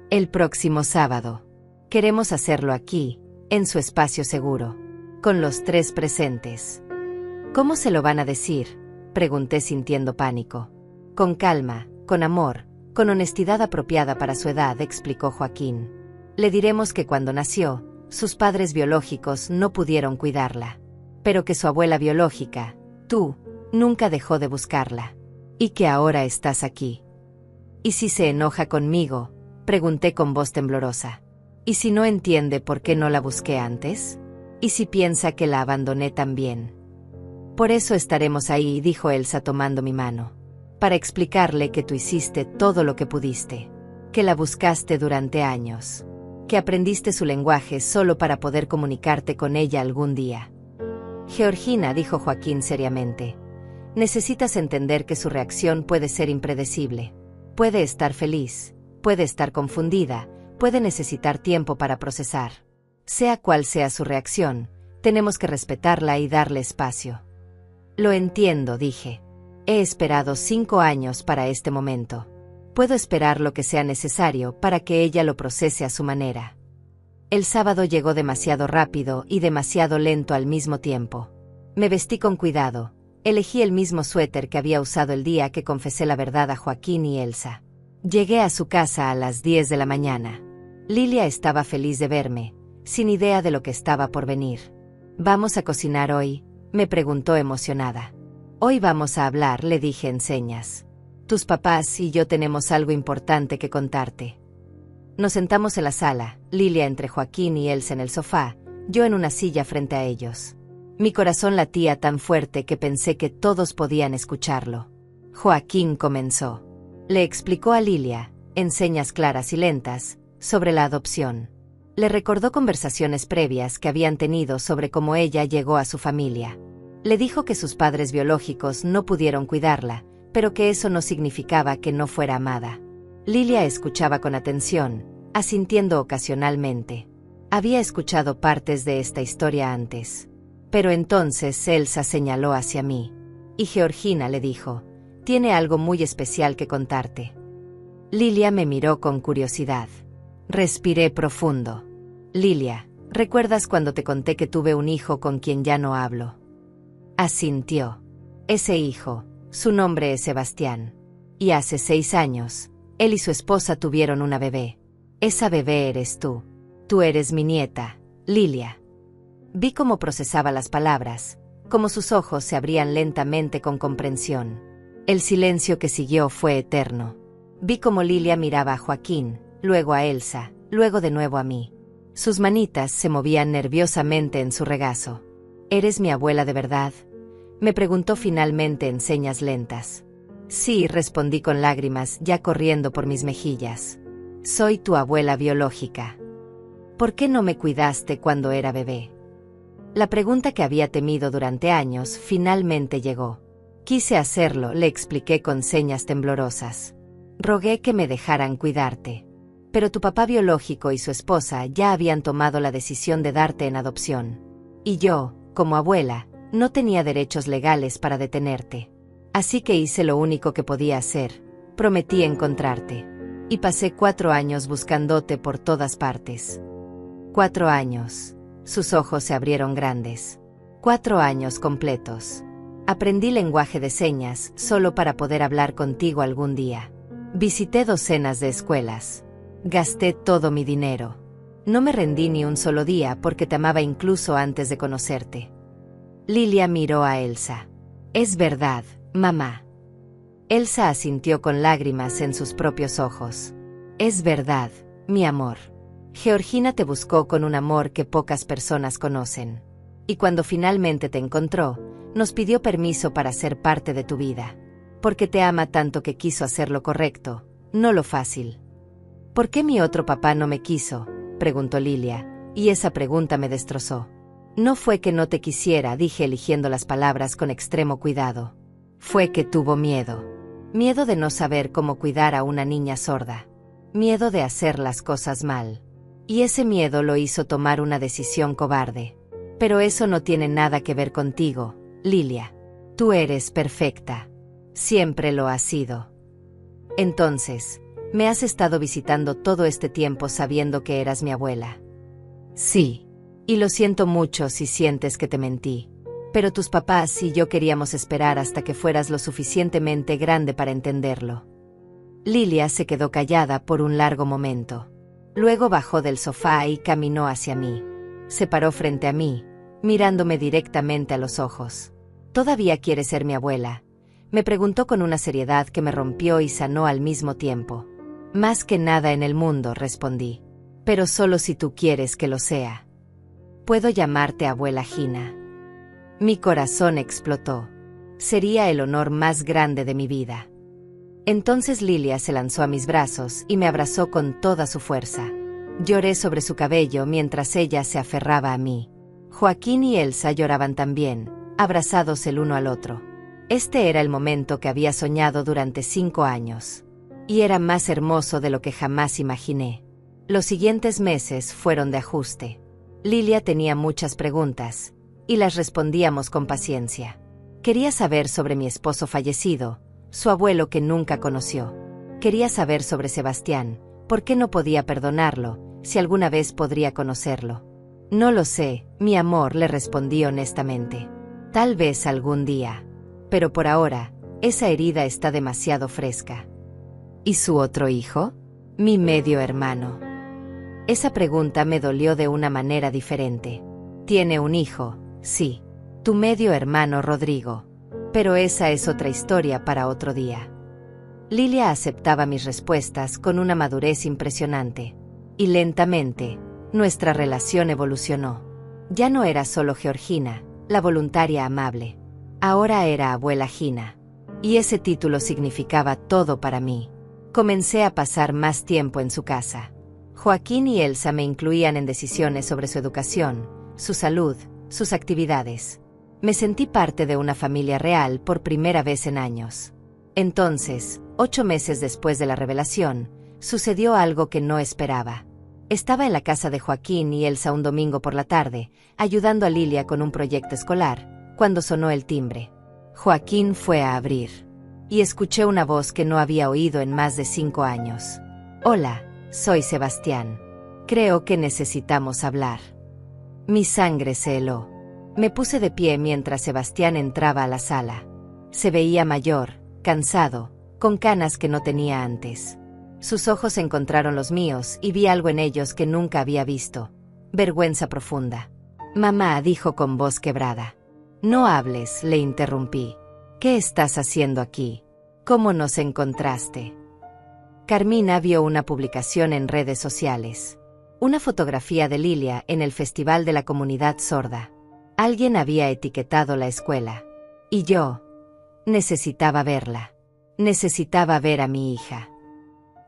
El próximo sábado. Queremos hacerlo aquí, en su espacio seguro, con los 3 presentes. ¿Cómo se lo van a decir?, pregunté sintiendo pánico. Con calma, con amor, con honestidad apropiada para su edad, explicó Joaquín. Le diremos que cuando nació, sus padres biológicos no pudieron cuidarla. Pero que su abuela biológica, tú, nunca dejó de buscarla. Y que ahora estás aquí. ¿Y si se enoja conmigo?, pregunté con voz temblorosa. ¿Y si no entiende por qué no la busqué antes? ¿Y si piensa que la abandoné también? Por eso estaremos ahí, dijo Elsa tomando mi mano. Para explicarle que tú hiciste todo lo que pudiste. Que la buscaste durante años. Que aprendiste su lenguaje solo para poder comunicarte con ella algún día. Georgina, dijo Joaquín seriamente. Necesitas entender que su reacción puede ser impredecible. Puede estar feliz, puede estar confundida, puede necesitar tiempo para procesar. Sea cual sea su reacción, tenemos que respetarla y darle espacio. Lo entiendo, dije. He esperado 5 años para este momento. Puedo esperar lo que sea necesario para que ella lo procese a su manera. El sábado llegó demasiado rápido y demasiado lento al mismo tiempo. Me vestí con cuidado. Elegí el mismo suéter que había usado el día que confesé la verdad a Joaquín y Elsa. Llegué a su casa a las 10 de la mañana. Lilia estaba feliz de verme, sin idea de lo que estaba por venir. ¿Vamos a cocinar hoy?, me preguntó emocionada. Hoy vamos a hablar, le dije en señas. Tus papás y yo tenemos algo importante que contarte. Nos sentamos en la sala, Lilia entre Joaquín y Elsa en el sofá, yo en una silla frente a ellos. Mi corazón latía tan fuerte que pensé que todos podían escucharlo. Joaquín comenzó. Le explicó a Lilia, en señas claras y lentas, sobre la adopción. Le recordó conversaciones previas que habían tenido sobre cómo ella llegó a su familia. Le dijo que sus padres biológicos no pudieron cuidarla, pero que eso no significaba que no fuera amada. Lilia escuchaba con atención, asintiendo ocasionalmente. Había escuchado partes de esta historia antes. Pero entonces Elsa señaló hacia mí. Y Georgina le dijo, tiene algo muy especial que contarte. Lilia me miró con curiosidad. Respiré profundo. Lilia, ¿recuerdas cuando te conté que tuve un hijo con quien ya no hablo? Asintió. Ese hijo, su nombre es Sebastián. Y hace 6 años, él y su esposa tuvieron una bebé. Esa bebé eres tú. Tú eres mi nieta, Lilia. Vi cómo procesaba las palabras, cómo sus ojos se abrían lentamente con comprensión. El silencio que siguió fue eterno. Vi cómo Lilia miraba a Joaquín, luego a Elsa, luego de nuevo a mí. Sus manitas se movían nerviosamente en su regazo. ¿Eres mi abuela de verdad?, me preguntó finalmente en señas lentas. Sí, respondí con lágrimas ya corriendo por mis mejillas. Soy tu abuela biológica. ¿Por qué no me cuidaste cuando era bebé? La pregunta que había temido durante años finalmente llegó. Quise hacerlo, le expliqué con señas temblorosas. Rogué que me dejaran cuidarte. Pero tu papá biológico y su esposa ya habían tomado la decisión de darte en adopción. Y yo, como abuela, no tenía derechos legales para detenerte. Así que hice lo único que podía hacer. Prometí encontrarte. Y pasé 4 años buscándote por todas partes. 4 años. Sus ojos se abrieron grandes. 4 años completos. Aprendí lenguaje de señas solo para poder hablar contigo algún día. Visité docenas de escuelas. Gasté todo mi dinero. No me rendí ni un solo día porque te amaba incluso antes de conocerte. Lilia miró a Elsa. Es verdad, mamá. Elsa asintió con lágrimas en sus propios ojos. Es verdad, mi amor. Georgina te buscó con un amor que pocas personas conocen. Y cuando finalmente te encontró, nos pidió permiso para ser parte de tu vida. Porque te ama tanto que quiso hacer lo correcto, no lo fácil. ¿Por qué mi otro papá no me quiso?, preguntó Lilia, y esa pregunta me destrozó. No fue que no te quisiera, dije eligiendo las palabras con extremo cuidado. Fue que tuvo miedo. Miedo de no saber cómo cuidar a una niña sorda. Miedo de hacer las cosas mal. Y ese miedo lo hizo tomar una decisión cobarde. Pero eso no tiene nada que ver contigo, Lilia. Tú eres perfecta. Siempre lo has sido. Entonces, ¿me has estado visitando todo este tiempo sabiendo que eras mi abuela? Sí. Y lo siento mucho si sientes que te mentí. Pero tus papás y yo queríamos esperar hasta que fueras lo suficientemente grande para entenderlo. Lilia se quedó callada por un largo momento. Luego bajó del sofá y caminó hacia mí. Se paró frente a mí, mirándome directamente a los ojos. ¿Todavía quieres ser mi abuela?, me preguntó con una seriedad que me rompió y sanó al mismo tiempo. Más que nada en el mundo, respondí. pero solo si tú quieres que lo sea. ¿Puedo llamarte abuela Gina? Mi corazón explotó. Sería el honor más grande de mi vida. Entonces Lilia se lanzó a mis brazos y me abrazó con toda su fuerza. Lloré sobre su cabello mientras ella se aferraba a mí. Joaquín y Elsa lloraban también, abrazados el uno al otro. Este era el momento que había soñado durante 5 años. Y era más hermoso de lo que jamás imaginé. Los siguientes meses fueron de ajuste. Lilia tenía muchas preguntas, y las respondíamos con paciencia. Quería saber sobre mi esposo fallecido, su abuelo que nunca conoció. Quería saber sobre Sebastián, por qué no podía perdonarlo, si alguna vez podría conocerlo. No lo sé, mi amor, le respondí honestamente. Tal vez algún día. Pero por ahora, esa herida está demasiado fresca. ¿Y su otro hijo? Mi medio hermano. Esa pregunta me dolió de una manera diferente. Tiene un hijo, sí. Tu medio hermano Rodrigo. Pero esa es otra historia para otro día. Lilia aceptaba mis respuestas con una madurez impresionante. Y lentamente, nuestra relación evolucionó. Ya no era solo Georgina, la voluntaria amable. Ahora era abuela Gina. Y ese título significaba todo para mí. Comencé a pasar más tiempo en su casa. Joaquín y Elsa me incluían en decisiones sobre su educación, su salud, sus actividades. Me sentí parte de una familia real por primera vez en años. Entonces, 8 meses después de la revelación, sucedió algo que no esperaba. Estaba en la casa de Joaquín y Elsa un domingo por la tarde, ayudando a Lilia con un proyecto escolar, cuando sonó el timbre. Joaquín fue a abrir. Y escuché una voz que no había oído en más de 5 años. Hola, soy Sebastián. Creo que necesitamos hablar. Mi sangre se heló. Me puse de pie mientras Sebastián entraba a la sala. Se veía mayor, cansado, con canas que no tenía antes. Sus ojos encontraron los míos y vi algo en ellos que nunca había visto. Vergüenza profunda. Mamá, dijo con voz quebrada. No hables, le interrumpí. ¿Qué estás haciendo aquí? ¿Cómo nos encontraste? Carmina vio una publicación en redes sociales. Una fotografía de Lilia en el Festival de la Comunidad Sorda. Alguien había etiquetado la escuela. Y yo necesitaba verla. Necesitaba ver a mi hija.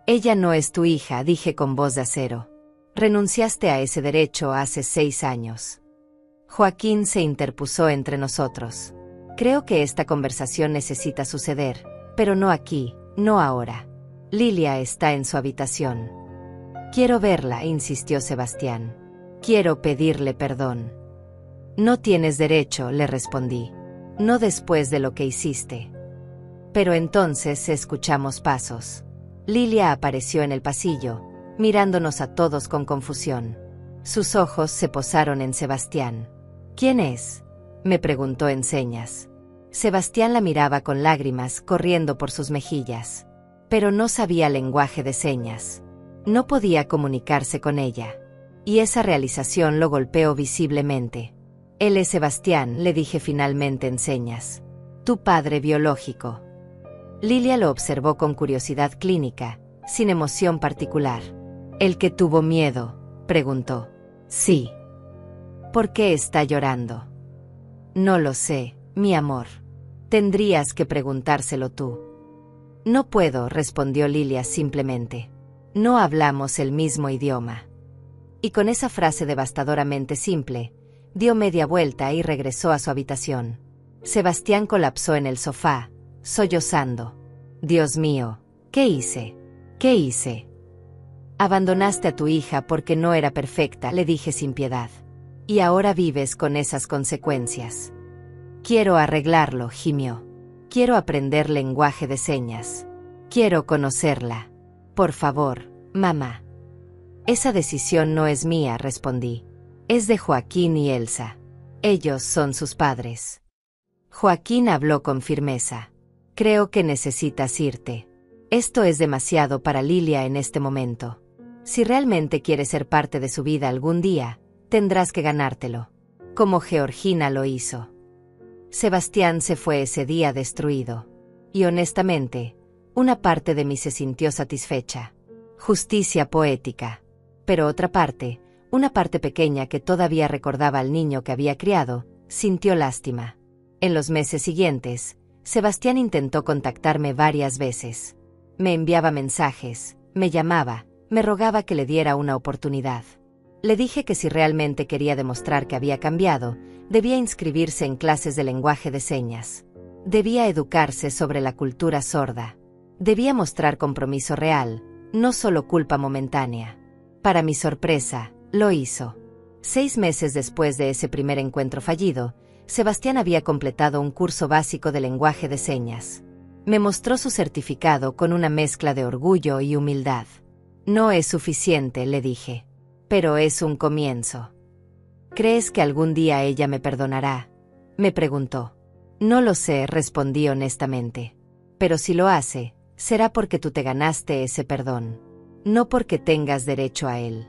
Ella no es tu hija, dije con voz de acero. Renunciaste a ese derecho hace 6 años. Joaquín se interpuso entre nosotros. Creo que esta conversación necesita suceder, pero no aquí, no ahora. Lilia está en su habitación. Quiero verla, insistió Sebastián. Quiero pedirle perdón. No tienes derecho, le respondí. No después de lo que hiciste. Pero entonces escuchamos pasos. Lilia apareció en el pasillo, mirándonos a todos con confusión. Sus ojos se posaron en Sebastián. ¿Quién es?, me preguntó en señas. Sebastián la miraba con lágrimas corriendo por sus mejillas. Pero no sabía lenguaje de señas. No podía comunicarse con ella. Y esa realización lo golpeó visiblemente. Él es Sebastián, le dije finalmente en señas. Tu padre biológico. Lilia lo observó con curiosidad clínica, sin emoción particular. ¿El que tuvo miedo?, preguntó. Sí. ¿Por qué está llorando? No lo sé, mi amor. Tendrías que preguntárselo tú. No puedo, respondió Lilia simplemente. No hablamos el mismo idioma. Y con esa frase devastadoramente simple, dio media vuelta y regresó a su habitación. Sebastián colapsó en el sofá, sollozando. Dios mío, ¿qué hice? ¿Qué hice? Abandonaste a tu hija porque no era perfecta, le dije sin piedad. Y ahora vives con esas consecuencias. Quiero arreglarlo, gimió. Quiero aprender lenguaje de señas. Quiero conocerla. Por favor, mamá. Esa decisión no es mía, respondí. Es de Joaquín y Elsa. Ellos son sus padres. Joaquín habló con firmeza. Creo que necesitas irte. Esto es demasiado para Lilia en este momento. Si realmente quieres ser parte de su vida algún día, tendrás que ganártelo. Como Georgina lo hizo. Sebastián se fue ese día destruido. Y honestamente, una parte de mí se sintió satisfecha. Justicia poética. pero otra parte, una parte pequeña que todavía recordaba al niño que había criado, sintió lástima. En los meses siguientes, Sebastián intentó contactarme varias veces. Me enviaba mensajes, me llamaba, me rogaba que le diera una oportunidad. Le dije que si realmente quería demostrar que había cambiado, debía inscribirse en clases de lenguaje de señas. Debía educarse sobre la cultura sorda. Debía mostrar compromiso real, no solo culpa momentánea. Para mi sorpresa, lo hizo. 6 meses después de ese primer encuentro fallido, Sebastián había completado un curso básico de lenguaje de señas. Me mostró su certificado con una mezcla de orgullo y humildad. No es suficiente, le dije. Pero es un comienzo. ¿Crees que algún día ella me perdonará?, me preguntó. No lo sé, respondí honestamente. Pero si lo hace, será porque tú te ganaste ese perdón, no porque tengas derecho a él.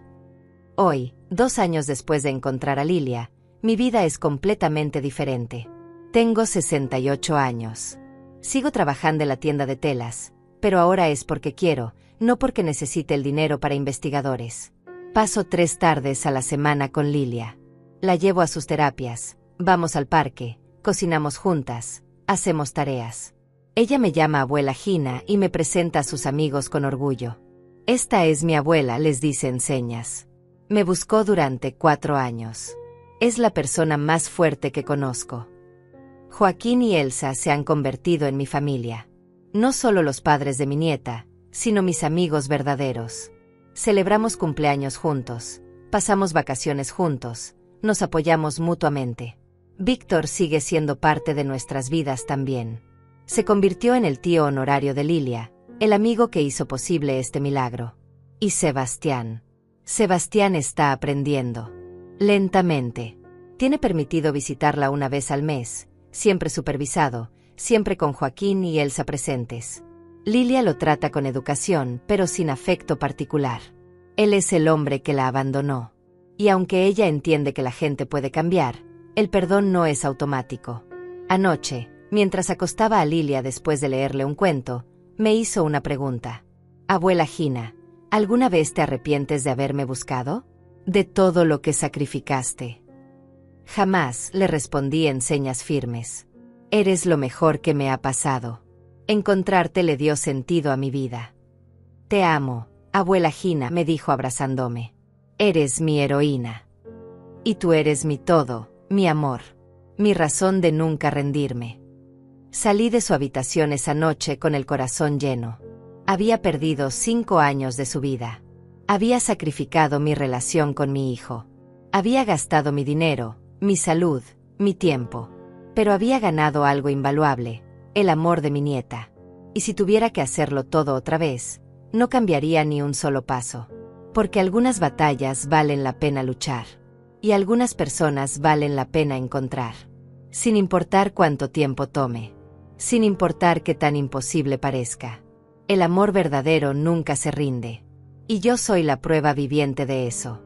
Hoy, 2 años después de encontrar a Lilia, mi vida es completamente diferente. Tengo 68 años. Sigo trabajando en la tienda de telas, pero ahora es porque quiero, no porque necesite el dinero para investigadores. Paso 3 tardes a la semana con Lilia. La llevo a sus terapias, vamos al parque, cocinamos juntas, hacemos tareas. Ella me llama abuela Gina y me presenta a sus amigos con orgullo. Esta es mi abuela, les dice en señas. Me buscó durante 4 años. Es la persona más fuerte que conozco. Joaquín y Elsa se han convertido en mi familia. No solo los padres de mi nieta, sino mis amigos verdaderos. Celebramos cumpleaños juntos, pasamos vacaciones juntos, nos apoyamos mutuamente. Víctor sigue siendo parte de nuestras vidas también. Se convirtió en el tío honorario de Lilia, el amigo que hizo posible este milagro. Y Sebastián. Sebastián está aprendiendo. Lentamente. Tiene permitido visitarla una vez al mes, siempre supervisado, siempre con Joaquín y Elsa presentes. Lilia lo trata con educación, pero sin afecto particular. Él es el hombre que la abandonó. Y aunque ella entiende que la gente puede cambiar, el perdón no es automático. Anoche, mientras acostaba a Lilia después de leerle un cuento, me hizo una pregunta. Abuela Gina, ¿alguna vez te arrepientes de haberme buscado? De todo lo que sacrificaste. Jamás, le respondí en señas firmes. Eres lo mejor que me ha pasado. Encontrarte le dio sentido a mi vida. Te amo, abuela Gina, me dijo abrazándome. Eres mi heroína. Y tú eres mi todo, mi amor, mi razón de nunca rendirme. Salí de su habitación esa noche con el corazón lleno. Había perdido 5 años de su vida. Había sacrificado mi relación con mi hijo. Había gastado mi dinero, mi salud, mi tiempo. Pero había ganado algo invaluable, el amor de mi nieta. Y si tuviera que hacerlo todo otra vez, no cambiaría ni un solo paso. Porque algunas batallas valen la pena luchar. Y algunas personas valen la pena encontrar. Sin importar cuánto tiempo tome. Sin importar qué tan imposible parezca. El amor verdadero nunca se rinde. Y yo soy la prueba viviente de eso.